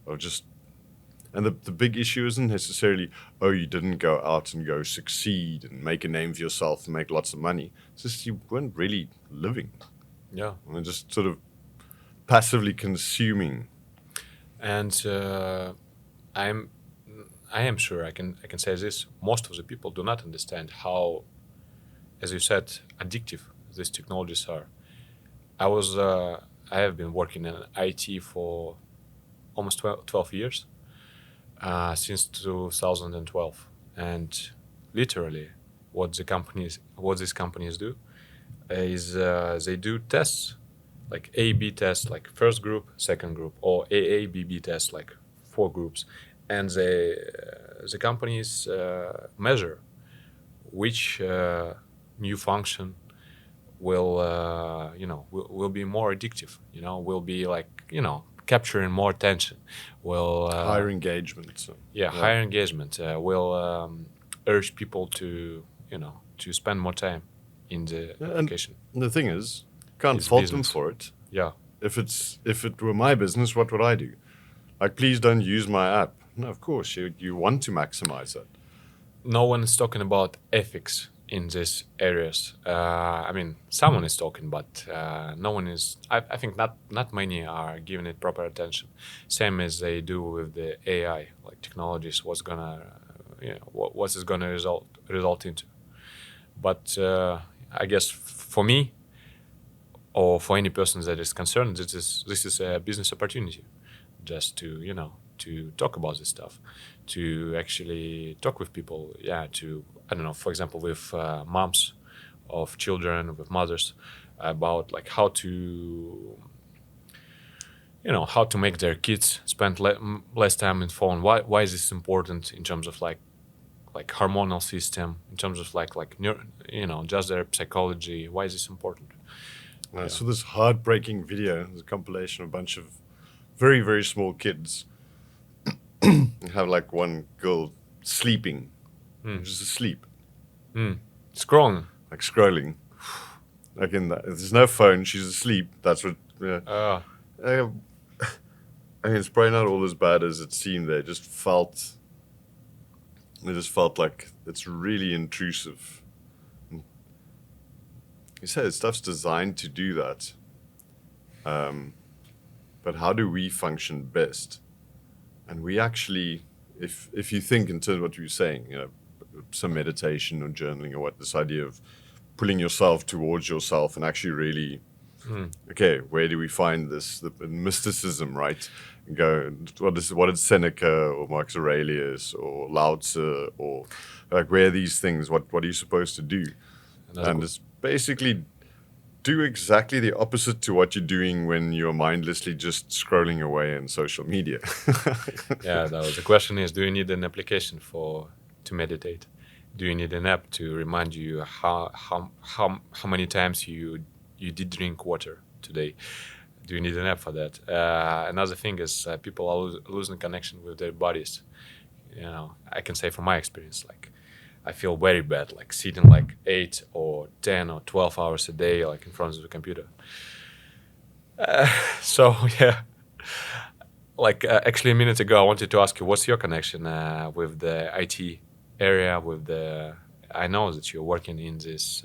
of just. And the big issue isn't necessarily, you didn't go out and go succeed and make a name for yourself and make lots of money. It's just you weren't really living. Yeah. And just sort of passively consuming. And I am sure I can say this. Most of the people do not understand how, as you said, addictive these technologies are. I have been working in IT for almost 12 years. Since 2012, and literally, what these companies do is they do tests, like A/B tests, like first group, second group, or AABB tests, like 4 groups, and the companies measure which new function will will be more addictive, will be like capturing more attention, will higher engagement. So, higher engagement, will urge people to to spend more time in the application. And the thing is, can't It's fault business. them for it. Yeah, If it were my business, what would I do? Like, please don't use my app. No, of course you want to maximize that. no one is talking about ethics in these areas. I mean, someone is talking, but no one is. I think not many are giving it proper attention. Same as they do with the AI, like technologies. What's gonna, what is gonna result into? But I guess for me, or for any person that is concerned, this is a business opportunity, just to to talk about this stuff, to actually talk with people. Yeah, to, I don't know, for example, with moms of children, with mothers, about like how to how to make their kids spend less time in phone. Why is this important in terms of like hormonal system, in terms of like just their psychology? Why is this important? I saw this heartbreaking video. It was a compilation of a bunch of very, very small kids. Have like one girl sleeping, just asleep, Scrolling. like scrolling. Like there's no phone. She's asleep. That's what. Yeah. Oh, Uh, I mean, it's probably not all as bad as it seemed. It just felt like it's really intrusive. You say stuff's designed to do that, but how do we function best? And we actually, if you think in terms of what you were saying, some meditation or journaling or what, this idea of pulling yourself towards yourself and actually really, okay, where do we find this the mysticism, right? And go, what did Seneca or Marcus Aurelius or Lao Tzu or like where are these things? What are you supposed to do? And it's basically do exactly the opposite to what you're doing when you're mindlessly just scrolling away in social media. yeah. The question is, do you need an application to meditate? Do you need an app to remind you how many times you did drink water today? Do you need an app for that? Another thing is people are losing connection with their bodies. I can say from my experience, like I feel very bad, like sitting like 8 or 10 or 12 hours a day, like in front of the computer. So yeah, like actually a minute ago, I wanted to ask you, what's your connection with the IT area? I know that you're working in this.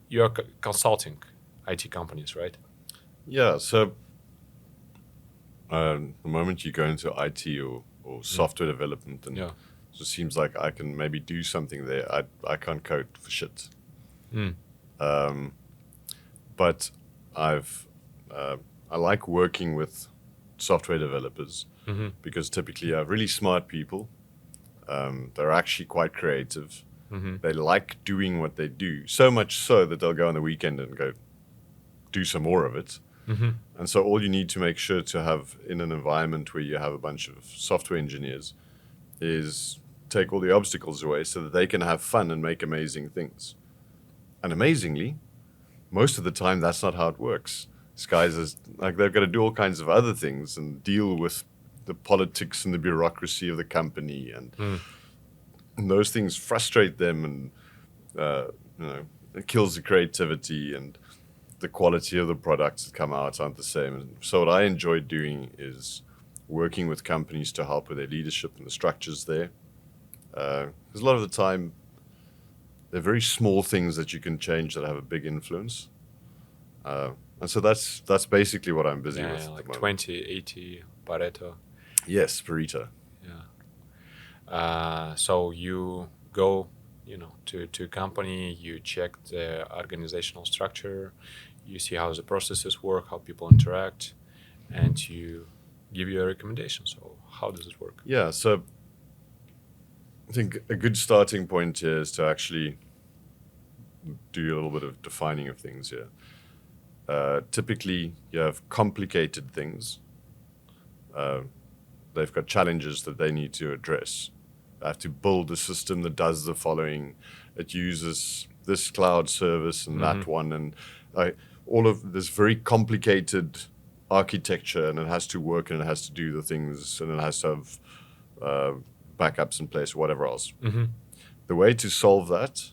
You're consulting IT companies, right? Yeah. So the moment you go into IT or software development and Yeah. it just seems like I can maybe do something there. I can't code for shit. But I like working with software developers because typically I have really smart people. They're actually quite creative. They like doing what they do, so much so that they'll go on the weekend and go do some more of it. And so all you need to make sure to have in an environment where you have a bunch of software engineers is take all the obstacles away so that they can have fun and make amazing things. And amazingly, most of the time, that's not how it works. These guys they've got to do all kinds of other things and deal with the politics and the bureaucracy of the company, and those things frustrate them, and it kills the creativity, and the quality of the products that come out aren't the same. And so what I enjoy doing is working with companies to help with their leadership and the structures there. Because a lot of the time, they're very small things that you can change that have a big influence. And so that's basically what I'm busy with. Like 20-80 Pareto. Yes, Pareto. Yeah. So you go, to a company, you check the organizational structure, you see how the processes work, how people interact, and you give your recommendations. So how does it work? Yeah, so I think a good starting point here is to actually do a little bit of defining of things here. Typically, you have complicated things. They've got challenges that they need to address. They have to build a system that does the following. It uses this cloud service and that one, and all of this very complicated architecture, and it has to work, and it has to do the things, and it has to have backups in place, whatever else. The way to solve that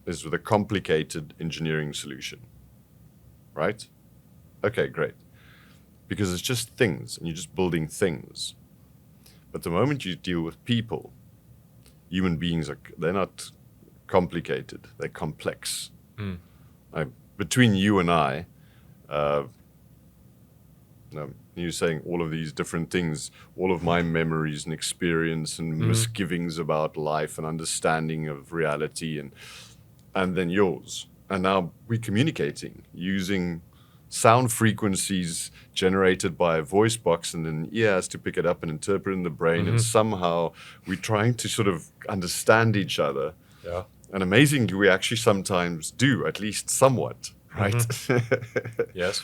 is with a complicated engineering solution, right? Okay, great. Because it's just things, and you're just building things. But the moment you deal with people, human beings they're not complicated, they're complex. Between you and I, you're saying all of these different things, all of my memories and experience and misgivings about life and understanding of reality, and then yours. And now we're communicating using sound frequencies generated by a voice box, and then ear has to pick it up and interpret in the brain, and somehow we're trying to sort of understand each other. Yeah. And amazingly, we actually sometimes do, at least somewhat, right? Yes.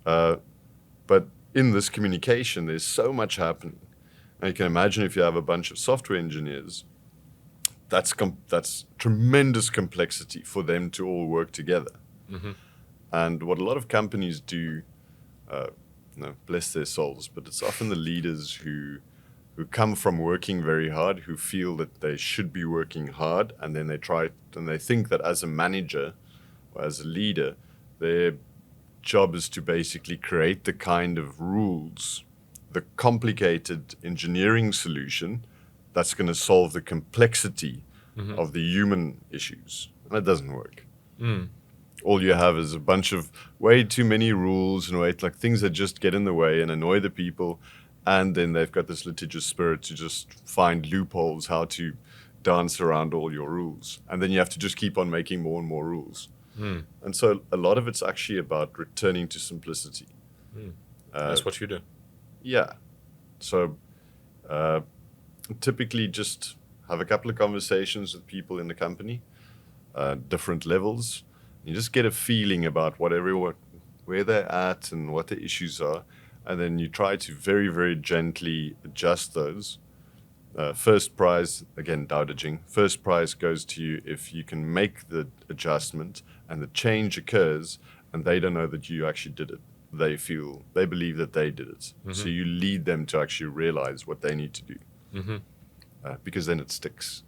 But in this communication, there's so much happening. And you can imagine if you have a bunch of software engineers, that's tremendous complexity for them to all work together. And what a lot of companies do, bless their souls, but it's often the leaders who come from working very hard, who feel that they should be working hard, and then they think that as a manager, as a leader, their job is to basically create the kind of rules, the complicated engineering solution that's going to solve the complexity of the human issues. And it doesn't work. All you have is a bunch of way too many rules and things that just get in the way and annoy the people. And then they've got this litigious spirit to just find loopholes, how to dance around all your rules. And then you have to just keep on making more and more rules. And so a lot of it's actually about returning to simplicity. That's what you do. Yeah. So typically just have a couple of conversations with people in the company, different levels. You just get a feeling about where they're at and what the issues are. And then you try to very, very gently adjust those. First prize, again, dowdaging. First prize goes to you if you can make the adjustment and the change occurs and they don't know that you actually did it. They believe that they did it. So you lead them to actually realize what they need to do. Because then it sticks.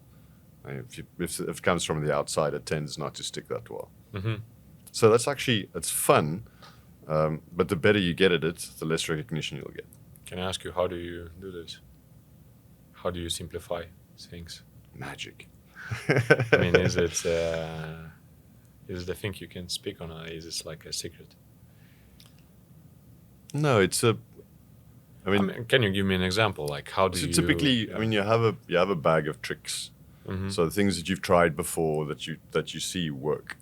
If it comes from the outside, it tends not to stick that well. So it's fun. But the better you get at it, the less recognition you'll get. Can I ask you, how do you do this? How do you simplify things? Magic. I mean, is it the thing you can speak on, or is it like a secret? No, I mean, can you give me an example? Like, how do you... Typically, you have a bag of tricks. So the things that you've tried before that you see work.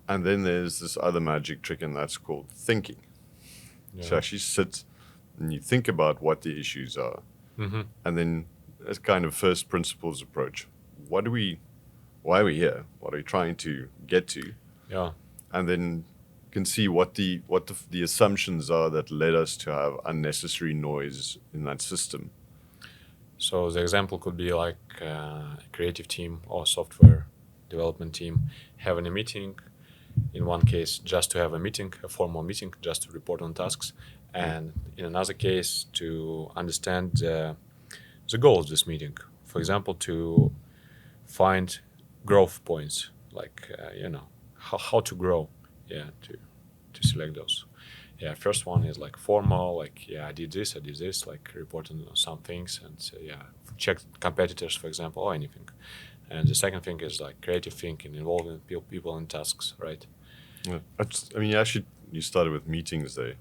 And then there's this other magic trick, and that's called thinking. So actually sit and you think about what the issues are. And then as kind of first principles approach. Why are we here? What are we trying to get to? Yeah. And then can see what the assumptions are that led us to have unnecessary noise in that system. So the example could be like a creative team or software development team having a meeting. In one case, just to have a meeting, a formal meeting, just to report on tasks. And in another case, to understand the goal of this meeting. For example, to find growth points, like, how to grow. To select those. First one is like formal, like, I did this, like reporting on some things, and check competitors, for example, or anything. And the second thing is like creative thinking, involving people in tasks, right? Yeah. You started with meetings there.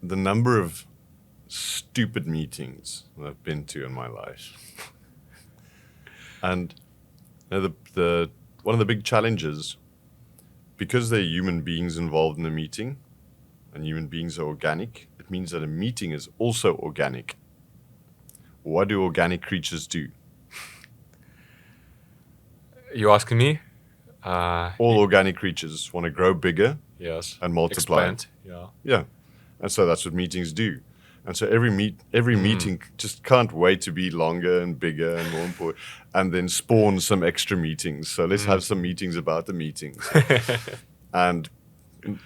The number of stupid meetings that I've been to in my life. And the one of the big challenges, because there are human beings involved in the meeting, and human beings are organic, it means that a meeting is also organic. What do organic creatures do? You asking me? All organic creatures want to grow bigger, yes, and multiply. Expand. Yeah. And so that's what meetings do. And so every meeting just can't wait to be longer and bigger and more important, and then spawn some extra meetings. So let's have some meetings about the meetings, and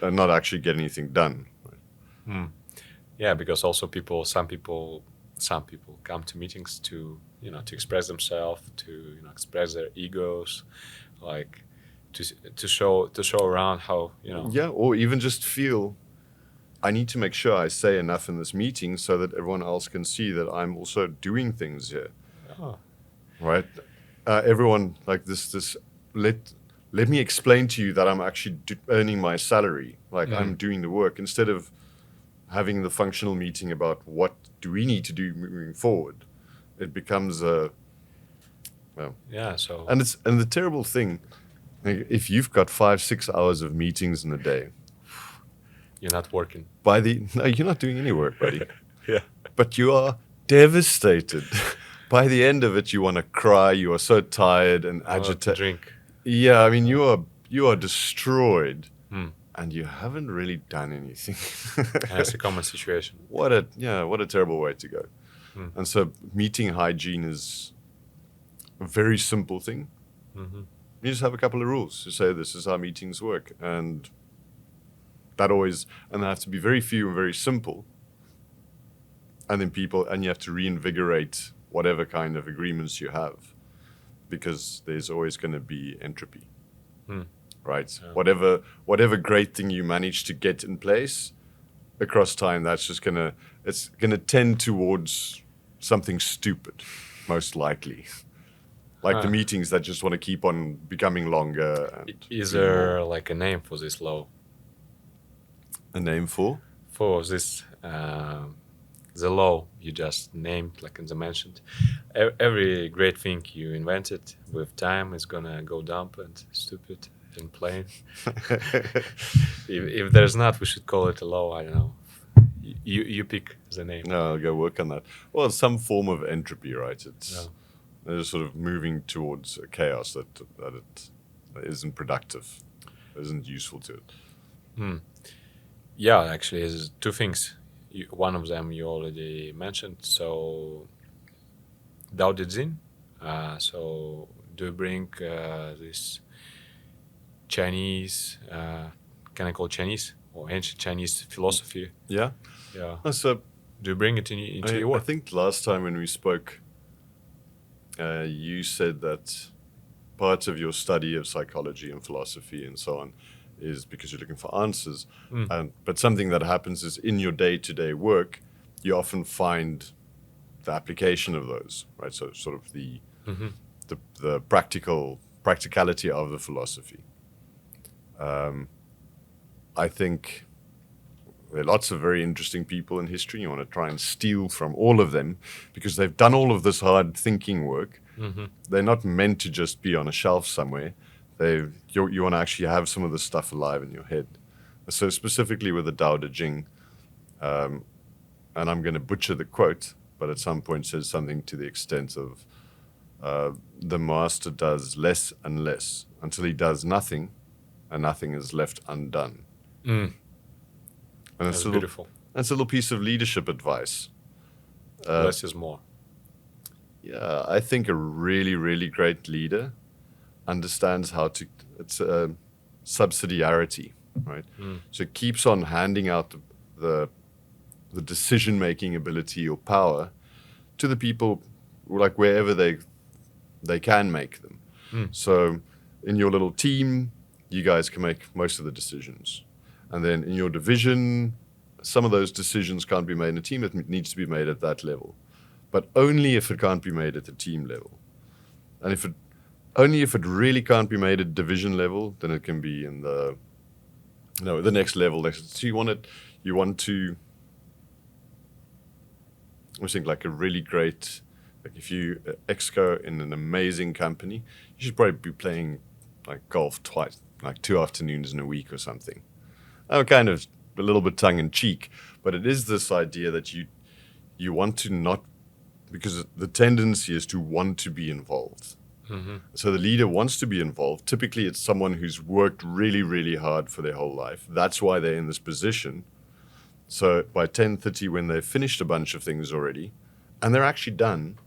not actually get anything done. Yeah, because also some people come to meetings to to express themselves, to express their egos, like to show around how Yeah, or even just feel, I need to make sure I say enough in this meeting so that everyone else can see that I'm also doing things here. Oh. Right? Everyone like this. Let me explain to you that I'm actually earning my salary. Like I'm doing the work, instead of having the functional meeting about what do we need to do moving forward. It becomes So. And the terrible thing, like, if you've got 5-6 hours of meetings in a day, you're not working. No, you're not doing any work, buddy. Yeah. But you are devastated. By the end of it, you want to cry. You are so tired and agitated. Drink. Yeah, I mean, you are destroyed, and you haven't really done anything. That's a common situation. What a terrible way to go. And so, meeting hygiene is a very simple thing. You just have a couple of rules to say this is how meetings work, and they have to be very few and very simple. And then you have to reinvigorate whatever kind of agreements you have, because there's always going to be entropy, right? Yeah. Whatever great thing you manage to get in place across time, that's just it's gonna tend towards something stupid, most likely. Like the Huh. meetings that just want to keep on becoming longer and Is doing more. there like a name for this law? A name for? For this, the law you just named, like in the mentioned, every great thing you invented with time is gonna go dumb and stupid and plain. If there's not, we should call it a law. I don't know. You pick the name. No, I'll go work on that. Well, it's some form of entropy, right? Yeah. They're just sort of moving towards a chaos that isn't productive, isn't useful to it. Yeah, actually, there's two things. One of them you already mentioned. So, Dao De Jing. So, do you bring this Chinese, can I call Chinese or ancient Chinese philosophy? Yeah. Yeah. So Do you bring it into your I work? think last time when we spoke, you said that part of your study of psychology and philosophy and so on is because you're looking for answers. But something that happens is in your day-to-day work, you often find the application of those, right? So sort of the practicality of the philosophy. I think there are lots of very interesting people in history. You want to try and steal from all of them because they've done all of this hard thinking work. They're not meant to just be on a shelf somewhere. You want to actually have some of the stuff alive in your head. So specifically with the Tao Te Ching, and I'm going to butcher the quote, but at some point says something to the extent of the master does less and less until he does nothing, and nothing is left undone. And That's beautiful. That's a little piece of leadership advice. Less is more. Yeah, I think a really, really great leader understands how to. It's subsidiarity, right? So it keeps on handing out the decision-making ability or power to the people, like wherever they can make them. So in your little team, you guys can make most of the decisions. And then in your division, some of those decisions can't be made in a team. It needs to be made at that level. But only if it can't be made at the team level. And only if it really can't be made at division level, then it can be in the next level. So you want to I think like a really great, like if you exco in an amazing company, you should probably be playing like golf twice, like 2 afternoons in a week or something. I'm kind of a little bit tongue in cheek, but it is this idea that you want to not, because the tendency is to want to be involved. So the leader wants to be involved. Typically, it's someone who's worked really, really hard for their whole life. That's why they're in this position. So by 10:30, when they've finished a bunch of things already, and they're actually done,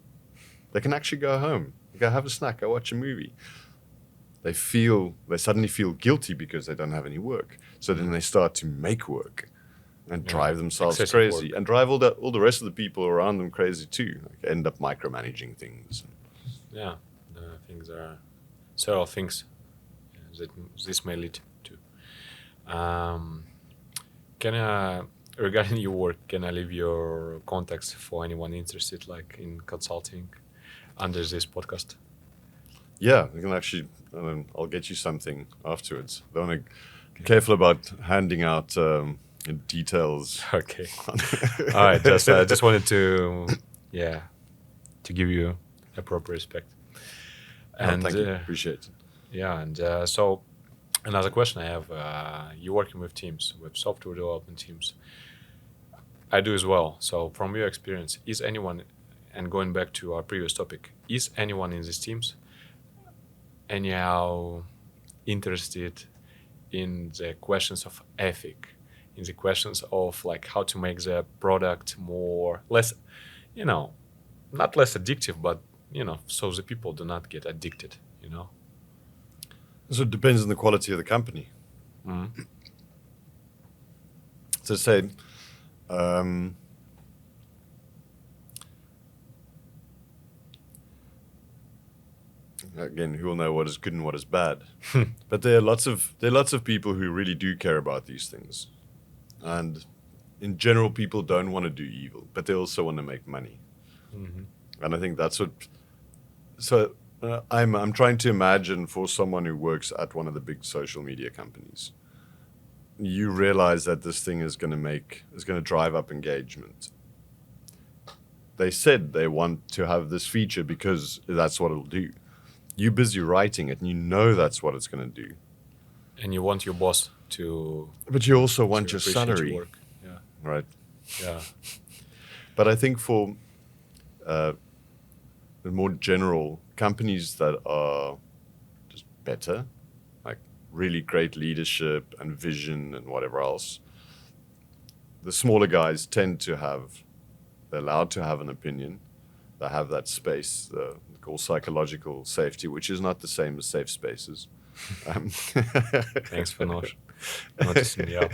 they can actually go home, go have a snack, go watch a movie. They suddenly feel guilty because they don't have any work. So then they start to make work and drive themselves crazy and drive all the rest of the people around them crazy too. Like end up micromanaging things. Yeah, I think there are several things that this may lead to. Regarding your work, can I leave your contacts for anyone interested, like in consulting, under this podcast? Yeah, you can actually. I'll get you something afterwards. Don't want to be careful about handing out details. Okay. All right. Just wanted to, to give you a proper respect. And thank you. Appreciate it. Yeah, and so another question I have: you're working with teams, with software development teams. I do as well. So from your experience, is anyone, and going back to our previous topic, is anyone in these teams anyhow interested in the questions of ethic, in the questions of like how to make the product less, not less addictive, but so the people do not get addicted, So it depends on the quality of the company. So say, again, who will know what is good and what is bad. But there are lots of people who really do care about these things, and in general, people don't want to do evil, but they also want to make money. And I think that's what. So I'm trying to imagine for someone who works at one of the big social media companies. You realize that this thing is going to drive up engagement. They said they want to have this feature because that's what it'll do. You're busy writing it, and you know that's what it's going to do. And you want your boss to. But you also want your appreciate salary, your work. Yeah. right? Yeah. But I think for the more general companies that are just better, like really great leadership and vision and whatever else, the smaller guys tend to have, they're allowed to have an opinion. They have that space, called psychological safety, which is not the same as safe spaces. Thanks for noticing. Yeah.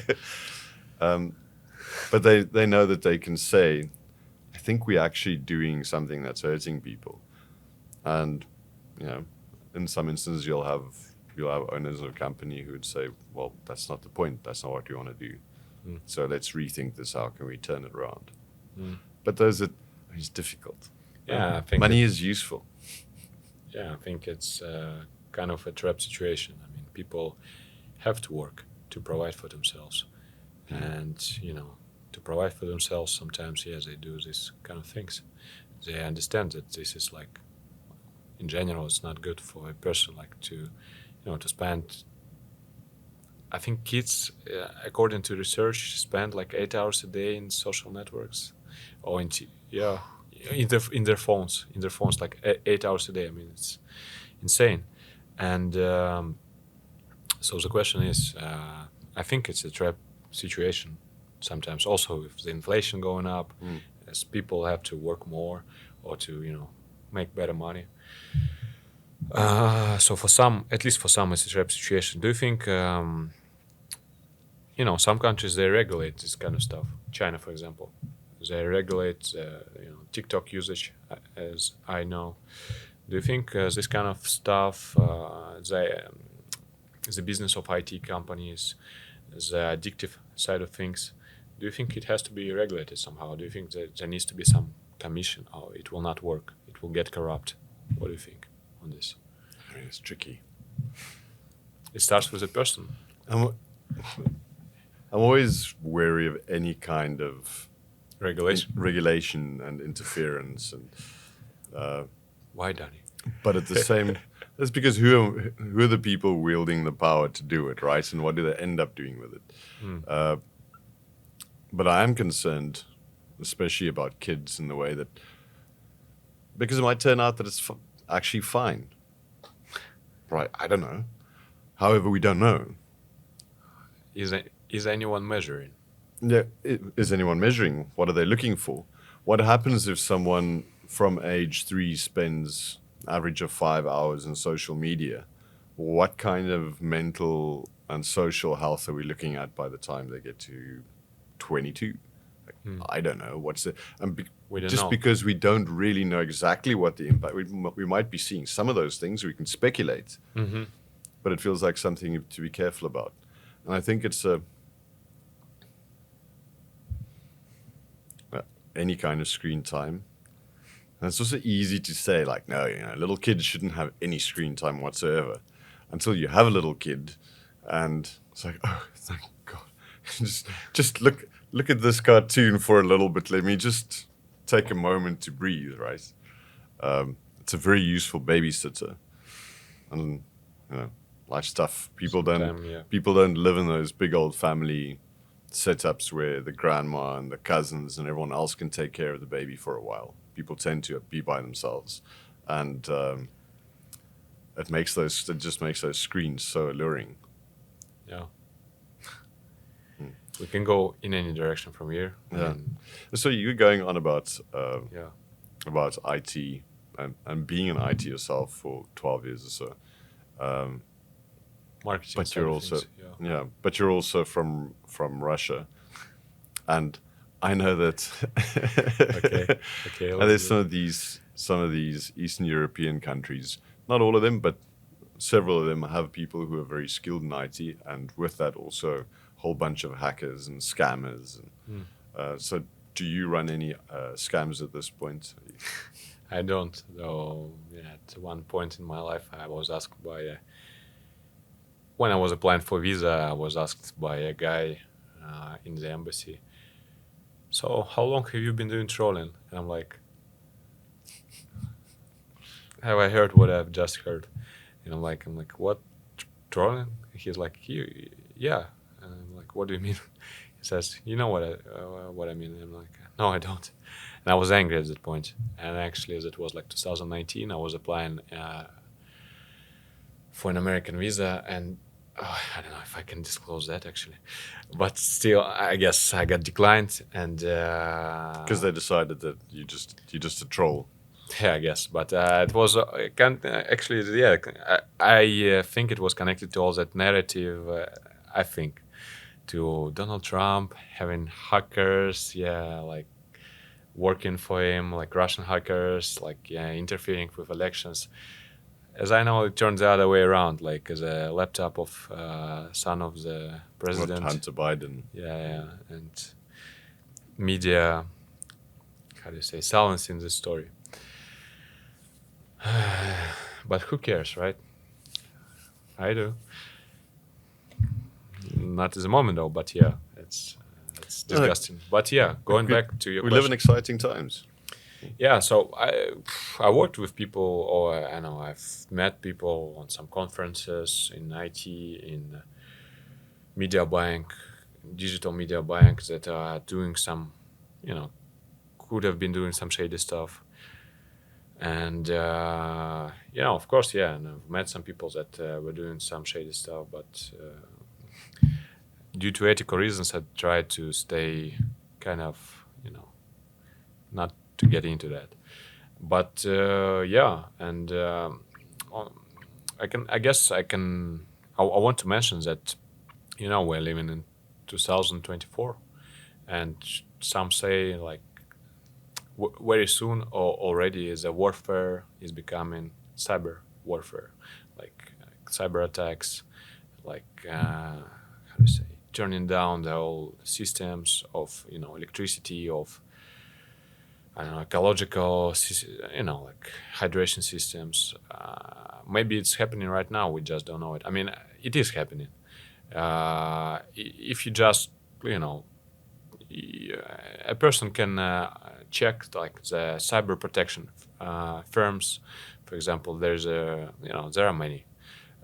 But they know that they can say, I think we're actually doing something that's hurting people. And, in some instances you'll have owners of a company who would say, well, that's not the point. That's not what we want to do. So let's rethink this. How can we turn it around? But it's difficult. Yeah, I think money is useful. Yeah, I think it's kind of a trap situation. I mean, people have to work to provide for themselves. And, to provide for themselves, sometimes, yes, they do these kind of things. They understand that this is like, in general, it's not good for a person like to spend. I think kids, according to research, spend like 8 hours a day in social networks, or in their phones, like 8 hours a day. I mean, it's insane. And so the question is, I think it's a trap situation. Sometimes also with the inflation going up, as people have to work more or to make better money. So at least for some, it's a trap situation. Do you think, some countries, they regulate this kind of stuff? China, for example, they regulate, TikTok usage, as I know. Do you think this kind of stuff, the business of IT companies, the addictive side of things, do you think it has to be regulated somehow? Do you think that there needs to be some commission, or it will not work? It will get corrupt? What do you think on this? I mean, it's tricky. It starts with a person. I'm always wary of any kind of regulation and interference, and why, Danie? but at the same, that's because who are the people wielding the power to do it, right? And what do they end up doing with it? But I am concerned, especially about kids, in the way that, because it might turn out that it's actually fine, right? I don't know. However, we don't know. Is anyone measuring? Yeah, is anyone measuring? What are they looking for? What happens if someone from age 3 spends average of 5 hours in social media? What kind of mental and social health are we looking at by the time they get to 22? I don't know. What's it? We don't just know. because we don't really know exactly what the impact. We might be seeing some of those things. We can speculate, but it feels like something to be careful about. And I think it's any kind of screen time. And it's also easy to say, like, no, little kids shouldn't have any screen time whatsoever, until you have a little kid, and it's like, oh, thank God, just look at this cartoon for a little bit. Let me just take a moment to breathe, right? It's a very useful babysitter, and life stuff. People don't live in those big old family setups where the grandma and the cousins and everyone else can take care of the baby for a while. People tend to be by themselves, and it just makes those screens so alluring. Yeah. We can go in any direction from here. Yeah. So you're going on about IT and being in IT yourself for 12 years or so. Marketing. But you're also but you're also from Russia, and I know that. Okay. And there's some of these Eastern European countries not all of them, but several of them have people who are very skilled in IT, and with that also a whole bunch of hackers and scammers. And, so, do you run any scams at this point? I don't, though. Yeah, at one point in my life, I was asked by when I was applying for visa, I was asked by a guy in the embassy, so how long have you been doing trolling? And I'm like, have I heard what I've just heard? And I'm like, what, trolling? He's like, yeah. And I'm like, what do you mean? He says, you know what I mean? And I'm like, no, I don't. And I was angry at that point. And actually, as it was like 2019, I was applying for an American visa, and I don't know if I can disclose that actually, but still, I guess I got declined, and Because they decided that you're just a troll. yeah, I guess. But it was actually, yeah, I think it was connected to all that narrative. I think to Donald Trump having hackers, yeah, like working for him, like Russian hackers, like yeah, interfering with elections. As I know, it turns the other way around. Like as a laptop of son of the What, president. Hunter Biden. Yeah, and media, how do you say, silencing the story. But who cares, right? I do. Not at the moment though, but yeah, it's disgusting. But yeah, going back to your We question. live in exciting times. Yeah, so I worked with people, or I know I've met people on some conferences in IT, in media buying, digital media buying, that are doing some, could have been doing some shady stuff. And of course, yeah, and I've met some people that were doing some shady stuff, but due to ethical reasons, I tried to stay kind of, not to get into that. But yeah, and I want to mention that, we're living in 2024, and some say like very soon or already the warfare is becoming cyber warfare, like cyber attacks, like how do you say, turning down the whole systems of electricity, of I don't know, ecological, like hydration systems. Maybe it's happening right now. We just don't know it. I mean, it is happening. If you just, a person can check like the cyber protection firms. For example, there are many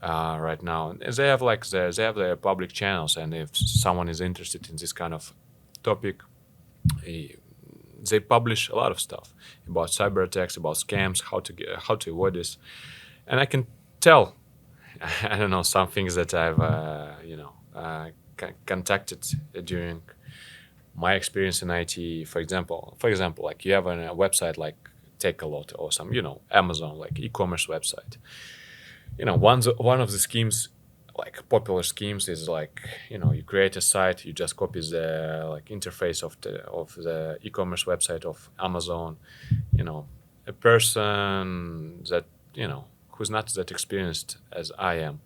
right now. They have they have their public channels, and if someone is interested in this kind of topic, they publish a lot of stuff about cyber attacks, about scams, how to avoid this, and I can tell, I don't know, some things that I've contacted during my experience in IT. For example, like you have a website like Take-A-Lot or some Amazon, like e-commerce website. One of the schemes, like popular schemes, is like you create a site, you just copy the like interface of the e-commerce website of Amazon. A person that who's not that experienced as I am,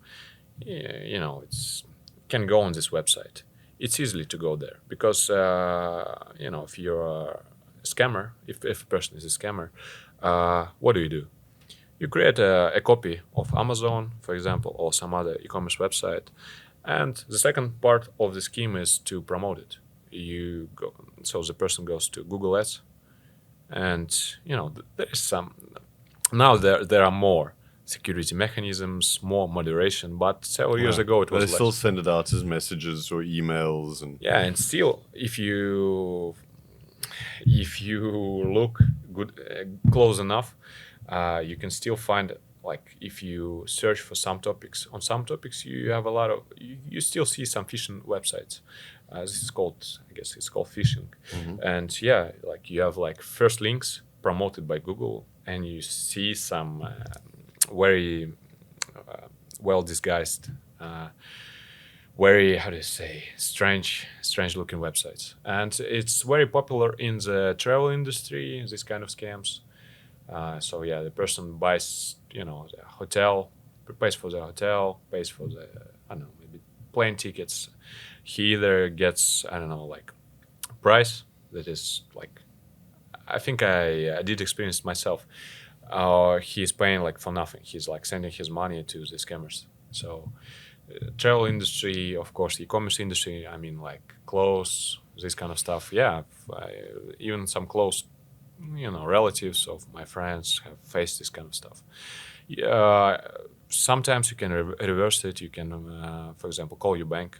it's can go on this website. It's easily to go there because if you're a scammer, if a person is a scammer, what do? You create a copy of Amazon, for example, or some other e-commerce website, and the second part of the scheme is to promote it. So the person goes to Google Ads, and there is some. Now there are more security mechanisms, more moderation, but several years ago it was They less. still send it out as messages or emails, and Yeah, and still, if you look good close enough, you can still find, like, if you search for some topics, you have a lot of you still see some phishing websites. This is called, I guess it's called phishing. And yeah, like you have like first links promoted by Google, and you see some very well disguised, very, how do you say, strange looking websites, and it's very popular in the travel industry, this kind of scams. So yeah, the person buys, the hotel, pays for the hotel, pays for the, I don't know, maybe plane tickets. He either gets, I don't know, like price that is like, I think I did experience myself. He's paying like for nothing. He's like sending his money to the scammers. So travel industry, of course, e-commerce industry. I mean, like clothes, this kind of stuff. Yeah, even some close, relatives of my friends have faced this kind of stuff. Yeah, sometimes you can reverse it. You can, for example, call your bank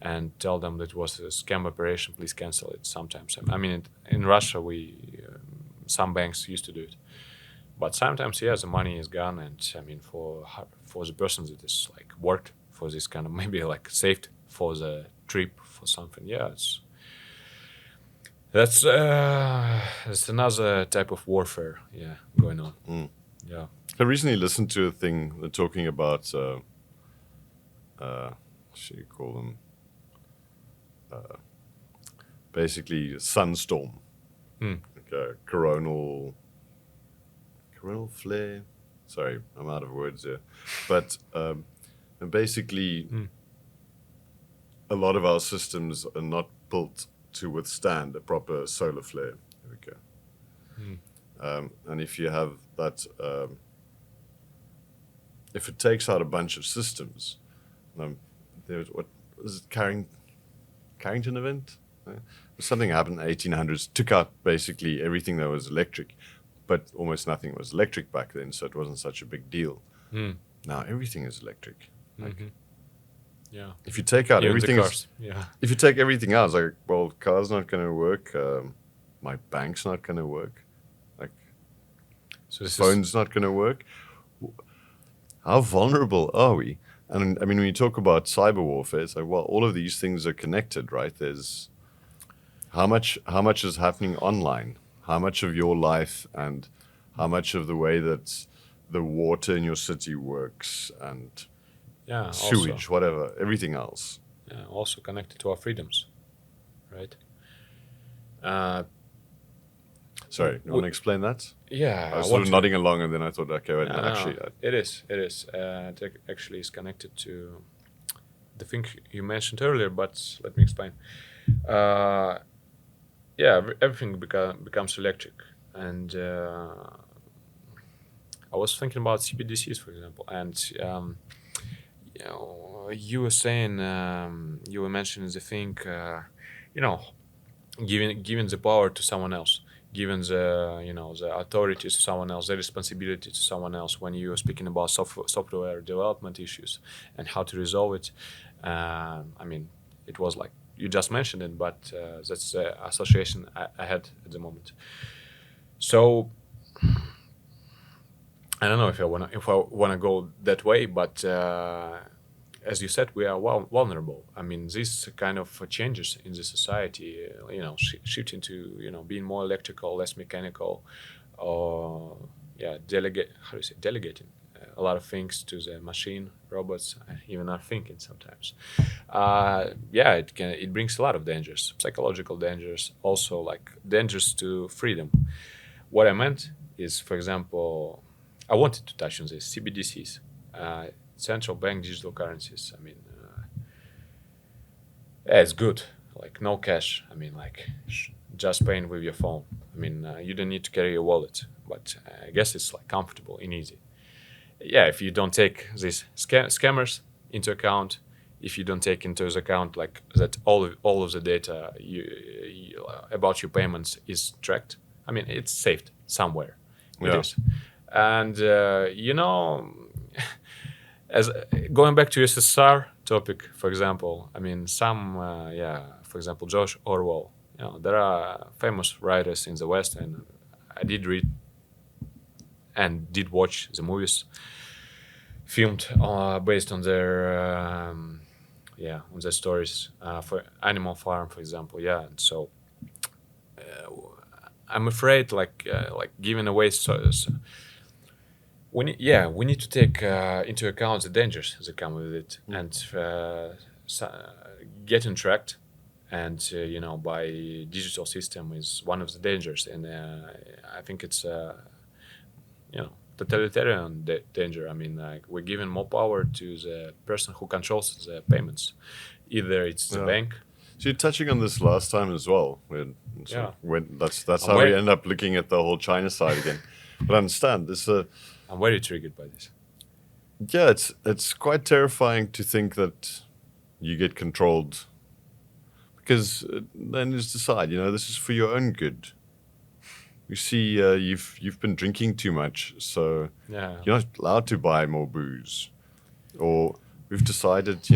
and tell them that it was a scam operation. Please cancel it. Sometimes, I mean, in Russia, some banks used to do it, but sometimes, yeah, the money is gone. And I mean, for the person that is like worked for this kind of maybe like saved for the trip for something, yeah, that's another type of warfare, yeah, going on. Yeah. I recently listened to a thing talking about, what should you call them? Basically, sunstorm, like a coronal flare. Sorry, I'm out of words here. But and basically, a lot of our systems are not built to withstand a proper solar flare. There we go. And if you have that, if it takes out a bunch of systems, there's what was it, Carrington event? Something happened in the 1800s, took out basically everything that was electric, but almost nothing was electric back then, so it wasn't such a big deal. Now everything is electric. Yeah. If you take out Even the everything, cars. Yeah. if you take everything out, it's like, well, car's not going to work. My bank's not going to work. Like, So this phone's not going to work. How vulnerable are we? And I mean, when you talk about cyber warfare, it's like, well, all of these things are connected, right? There's how much is happening online, how much of your life, and how much of the way that the water in your city works, and yeah, sewage, whatever, everything else. also connected to our freedoms, right? Sorry, you want to explain that? Yeah, I was I sort want of to. nodding along, and then I thought, okay, wait, No, no, no, actually, it is. It actually is connected to the thing you mentioned earlier, but let me explain. Uh, yeah, everything becomes electric, and I was thinking about CBDCs, for example, and you were saying, you were mentioning the thing, you know, giving the power to someone else, giving the authority to someone else, the responsibility to someone else. When you were speaking about software development issues and how to resolve it, I mean, it was like you just mentioned it, but that's the association I had at the moment. So I don't know if I wanna go that way, but as you said, we are vulnerable. I mean, these kind of changes in the society, shifting to being more electrical, less mechanical, or delegating a lot of things to the machine, robots, even our thinking sometimes. It brings a lot of dangers, psychological dangers, also like dangers to freedom. What I meant is, for example, I wanted to touch on this CBDCs, central bank digital currencies. I mean, yeah, it's good. Like no cash. I mean, like just paying with your phone. I mean, you don't need to carry your wallet, but I guess it's like comfortable and easy. Yeah, if you don't take these scammers into account, if you don't take into account like that all of the data about your payments is tracked. I mean, it's saved somewhere. It Yeah. is, and as going back to SSR topic, for example, I mean, for example, George Orwell. There are famous writers in the West, and I did read and did watch the movies filmed based on their stories for Animal Farm, for example. Yeah, and so I'm afraid, like giving away we need to take into account the dangers that come with it, and getting tracked, and by digital system is one of the dangers, and I think it's totalitarian danger. I mean, like we're giving more power to the person who controls the payments. Either it's the Yeah. bank. So you're touching on this last time as well. Yeah. When that's I'm how we very- end up looking at the whole China side again. But I understand this. I'm very triggered by this. Yeah, it's quite terrifying to think that you get controlled, because then you just decide, this is for your own good. You see, you've been drinking too much, so Yeah. you're not allowed to buy more booze, or we've decided,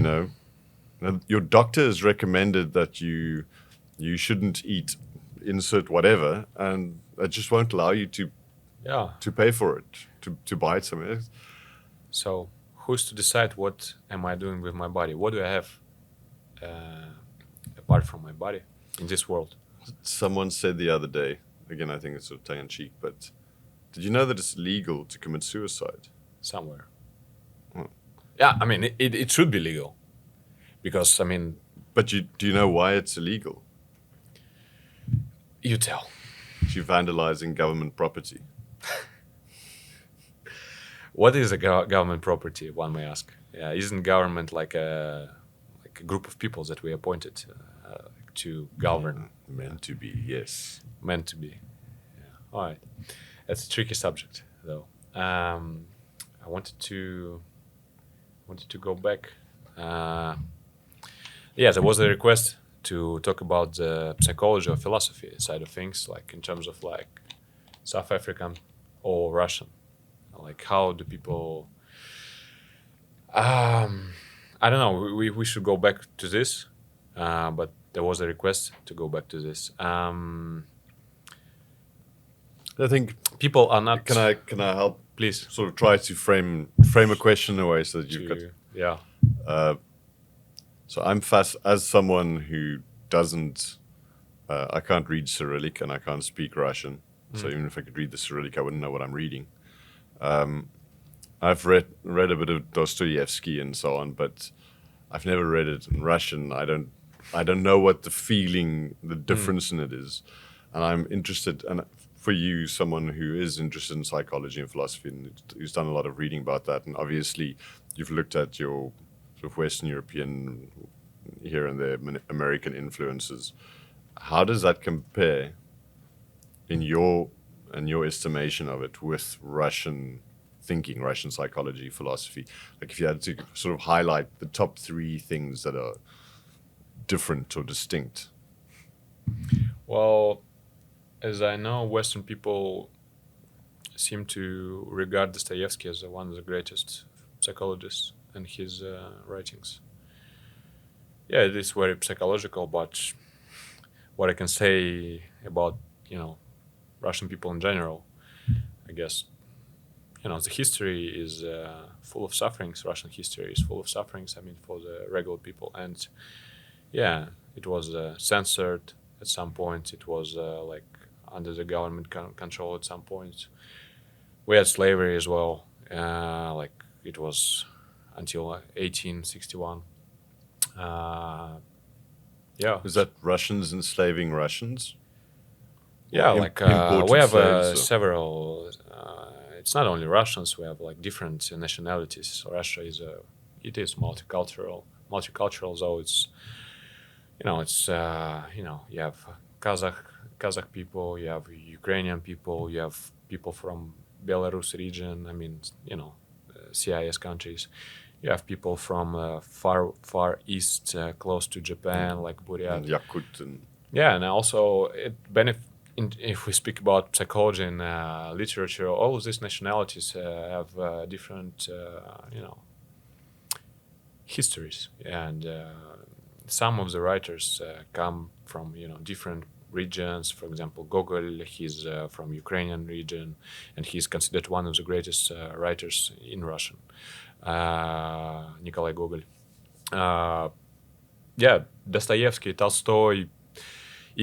your doctor has recommended that you shouldn't eat insert whatever, and it just won't allow you Yeah. to pay for it, to buy it somewhere. So who's to decide what am I doing with my body? What do I have apart from my body in this world? Someone said the other day, again, I think it's sort of tongue in cheek, but did you know that it's legal to commit suicide? Somewhere. Oh. Yeah, I mean, it should be legal. Because, I mean, But do you know why it's illegal? you tell. You're vandalizing government property. What is a government property, one may ask? Yeah, isn't government like a group of people that we appointed to govern? Meant to be, yes. Meant to be. Yeah. All right. That's a tricky subject, though. I wanted to go back. Yeah, there was a request to talk about the psychology or philosophy side of things, like in terms of like South African or Russian. Like how do people? I don't know. We should go back to this, but there was a request to go back to this. I think, People are not. can I help Please. sort of try to frame a question in a way so that you've got. Yeah. So I'm as someone who doesn't, I can't read Cyrillic and I can't speak Russian. So even if I could read the Cyrillic, I wouldn't know what I'm reading. I've read a bit of Dostoevsky and so on, but I've never read it in Russian. I don't know what the difference in it is, and I'm interested. And for you, someone who is interested in psychology and philosophy and who's done a lot of reading about that, and obviously you've looked at your sort of Western European, here and there, American influences. How does that compare in your estimation of it with Russian thinking, Russian psychology, philosophy? Like if you had to sort of highlight the top 3 things that are different or distinct. Well, as I know, Western people seem to regard Dostoevsky as one of the greatest psychologists and his writings. Yeah, it is very psychological, but what I can say about, Russian people in general, I guess, the history is full of sufferings. Russian history is full of sufferings, I mean, for the regular people. And yeah, it was censored at some point. It was like under the government control at some point. We had slavery as well. Like it was until 1861. Yeah. Is that Russians enslaving Russians? Yeah, Or like imported we have slaves, or- several. It's not only Russians. We have like different nationalities. Russia is it is multicultural. Multicultural, though it's you have Kazakh people, you have Ukrainian people, you have people from Belarus region. I mean, CIS countries. You have people from far east, close to Japan, like Burya. and Yakut and Yeah, and also if we speak about psychology and literature, all of these nationalities have different, histories, and some of the writers come from different regions. For example, Gogol, he's from Ukrainian region, and he's considered one of the greatest writers in Russian. Nikolai Gogol. Yeah, Dostoevsky, Tolstoy.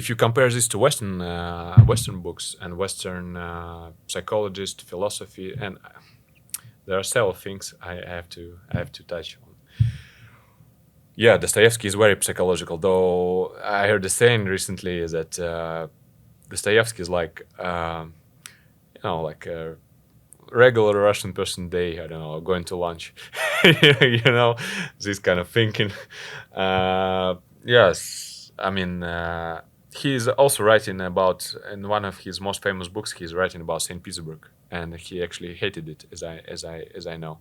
If you compare this to Western books and Western psychologist, philosophy, and there are several things I have to touch on. Yeah, Dostoevsky is very psychological. Though I heard the saying recently that Dostoevsky is like, like regular Russian person, they, I don't know, going to lunch, this kind of thinking. Yes, I mean, he's also writing about, in one of his most famous books, he's writing about Saint Petersburg, and he actually hated it, as I know,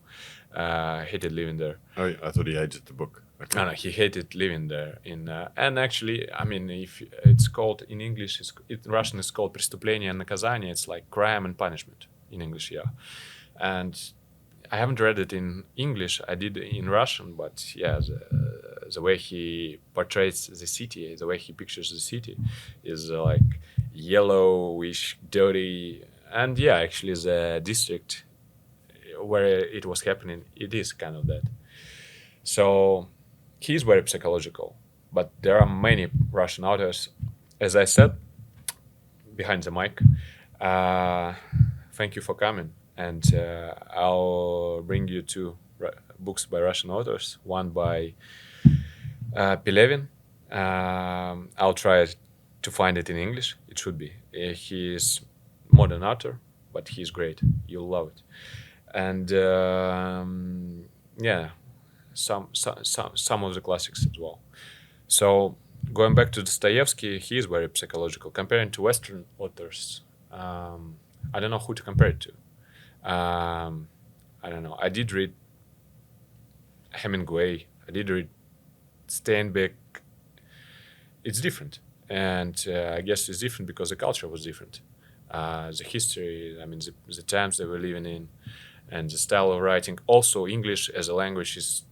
hated living there. Oh, I thought he hated the book. Okay. No, he hated living there. And actually, I mean, if it's called in English, in Russian it's called "преступление и наказание." It's like crime and punishment in English, yeah. And I haven't read it in English. I did in Russian, but yeah, the way he portrays the city, the way he pictures the city, is like yellowish, dirty, and yeah, actually, the district where it was happening, it is kind of that. So he's very psychological, but there are many Russian authors, as I said, behind the mic. Thank you for coming, and I'll bring you two books by Russian authors. One by Pelevin. I'll try to find it in English. It should be. He's modern author, but he's great. You'll love it. And yeah, some of the classics as well. So going back to Dostoevsky, he is very psychological. Comparing to Western authors, I don't know who to compare it to. I don't know. I did read Hemingway. I did read Steinbeck. It's different, and I guess it's different because the culture was different. The history, I mean, the times they were living in, and the style of writing. Also, English as a language is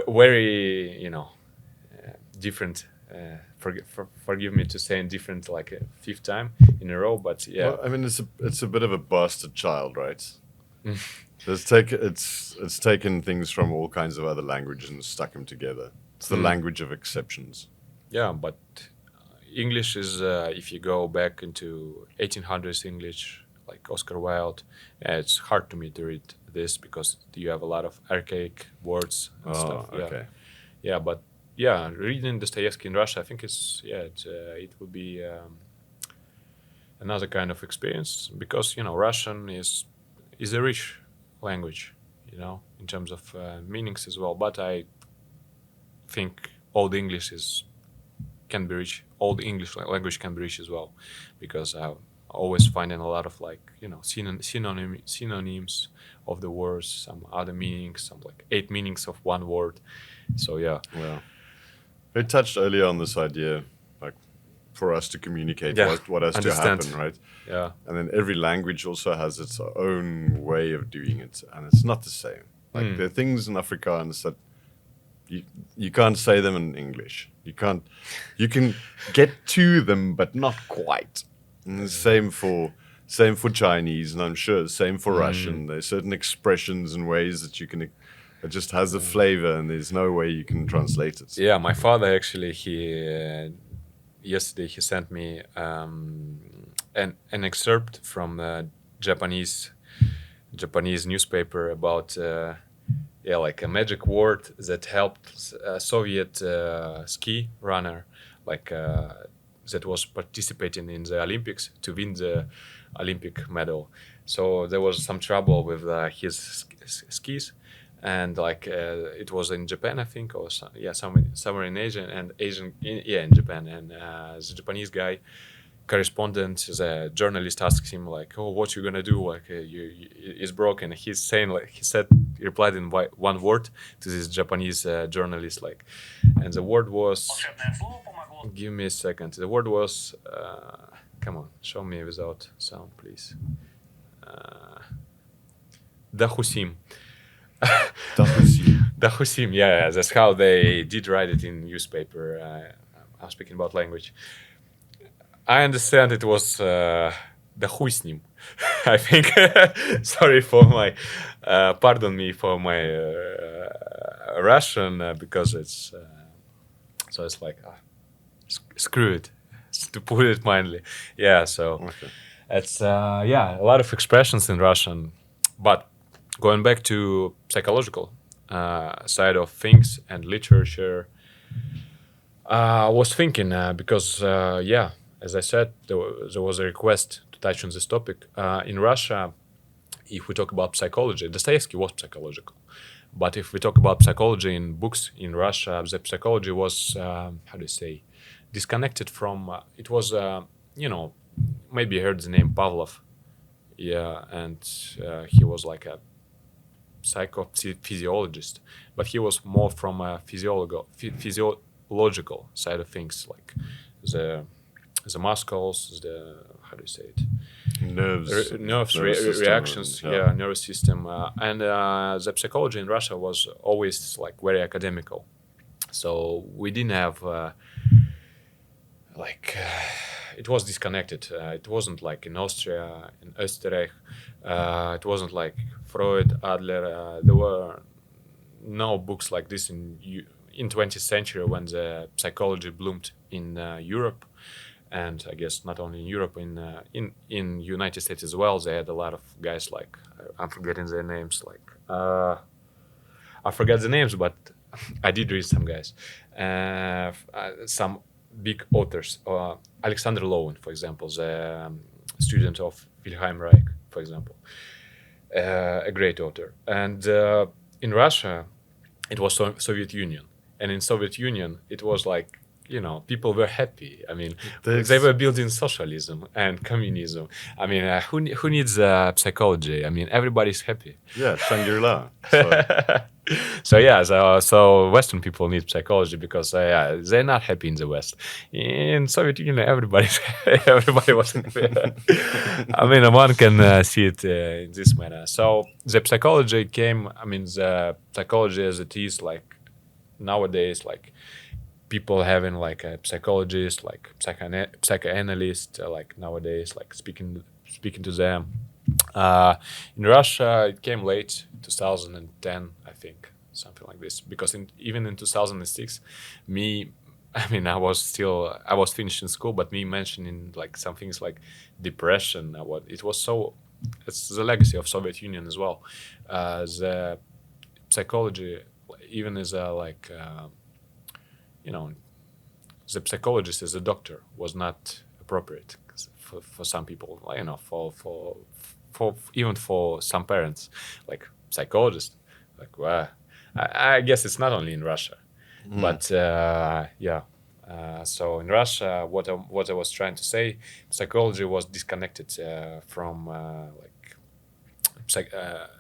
very, different. Forgive me to saying different like a fifth time in a row, but yeah. Well, I mean, it's a bit of a bastard child, right? It's taken things from all kinds of other languages and stuck them together. It's the language of exceptions. Yeah, but English is, if you go back into 1800s English, like Oscar Wilde, it's hard to me to read this because you have a lot of archaic words and stuff. Yeah. Okay. Yeah, but yeah, reading Dostoevsky in Russia, I think it would be another kind of experience because Russian is a rich language, in terms of meanings as well. But I think Old English can be rich. Old English language can be rich as well, because I'm always finding a lot of synonyms of the words, some other meanings, some like 8 meanings of one word. So yeah. Well, we touched earlier on this idea, like for us to communicate what has to happen, right? Yeah. And then every language also has its own way of doing it, and it's not the same. Like there are things in Afrikaans that you can't say them in English. You can get to them, but not quite. And the same for Chinese, and I'm sure same for Russian. There's certain expressions and ways that you can. It just has a flavor, and there's no way you can translate it. Yeah, my father actually, yesterday he sent me an excerpt from a Japanese newspaper about like a magic word that helped a Soviet ski runner, like that was participating in the Olympics to win the Olympic medal. So there was some trouble with his skis. And like it was in Japan, I think, or somewhere in Asia, in Japan. And the Japanese guy, correspondent, the journalist asks him like, "Oh, what you gonna do? Like, it's broken." He's saying like he replied in one word to this Japanese journalist, like, and the word was. Give me a second. The word was. Come on, show me without sound, please. Dahusim. Dahusim, yeah, that's how they did write it in newspaper. I'm speaking about language. I understand it was Dahusnim. I think. Sorry for my, pardon me for my Russian because it's so it's like screw it, to put it mildly. Yeah, so it's a lot of expressions in Russian, but. Going back to psychological side of things and literature, I was thinking because, as I said, there was a request to touch on this topic. In Russia, if we talk about psychology, Dostoevsky was psychological. But if we talk about psychology in books in Russia, the psychology was, how do you say, disconnected from, it was, maybe you heard the name Pavlov. Yeah, and he was like a psychophysiologist, but he was more from a physiological side of things, like the muscles, the, how do you say it? Nerves, reactions, nervous system, and the psychology in Russia was always like very academical. So we didn't have it was disconnected. It wasn't like in Austria, in Österreich. It wasn't like Freud, Adler. There were no books like this in 20th century when the psychology bloomed in Europe. And I guess not only in Europe, in United States as well, they had a lot of guys like, I'm forgetting their names, like I forget the names, but I did read some guys, some big authors. Alexander Lowen, for example, the student of Wilhelm Reich, for example, a great author. And in Russia, it was Soviet Union, and in Soviet Union, it was like, people were happy. I mean, they were building socialism and communism. I mean, who needs psychology? I mean, everybody's happy. Yeah, Shangri-La. So Western people need psychology because they're not happy in the West. In Soviet Union, everybody was happy. I mean, one can see it in this manner. So the psychology came. I mean, the psychology as it is, like nowadays, like people having like a psychologist, like psychoanalyst, like nowadays, like speaking to them. In Russia, it came late, 2010, I think, something like this. Because even in 2006, I was finishing school, but me mentioning like some things like depression, it's the legacy of Soviet Union as well. The psychology, even as the psychologist as a doctor was not appropriate for some people, for even for some parents, like psychologist, like, wow. I guess it's not only in Russia, but so in Russia, what I was trying to say, psychology was disconnected from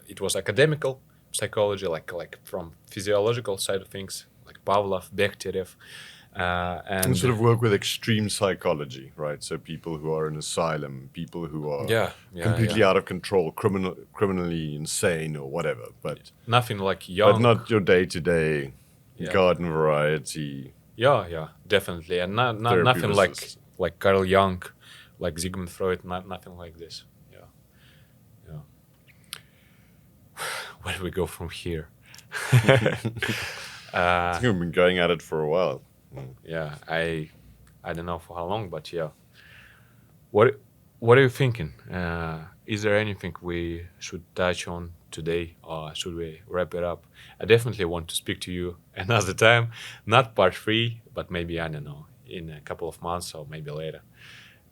it was academical psychology, like from physiological side of things, like Pavlov, Bekhterev, and sort of work with extreme psychology, right? So people who are in asylum, people who are completely out of control, criminally insane or whatever, but nothing like Jung. But not your day-to-day garden variety. Yeah, definitely, and nothing like Carl Jung, like Sigmund Freud, nothing like this. Yeah. Where do we go from here? I think we've been going at it for a while. Yeah, I don't know for how long, but yeah. What are you thinking? Is there anything we should touch on today, or should we wrap it up? I definitely want to speak to you another time, not part 3, but maybe, I don't know, in a couple of months or maybe later,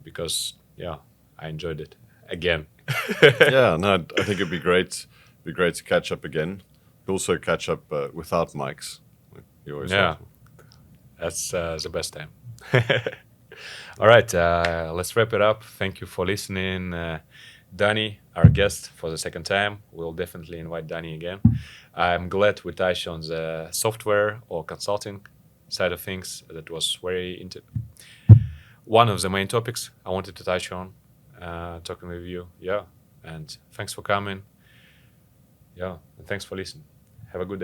because I enjoyed it again. I think it'd be great. It'd be great to catch up again. Also catch up without mics. You always have. That's the best time. All right, let's wrap it up. Thank you for listening. Danie, our guest for the second time. We'll definitely invite Danie again. I'm glad we touched on the software or consulting side of things. That was one of the main topics I wanted to touch on, talking with you. Yeah, and thanks for coming. Yeah, and thanks for listening. Have a good day.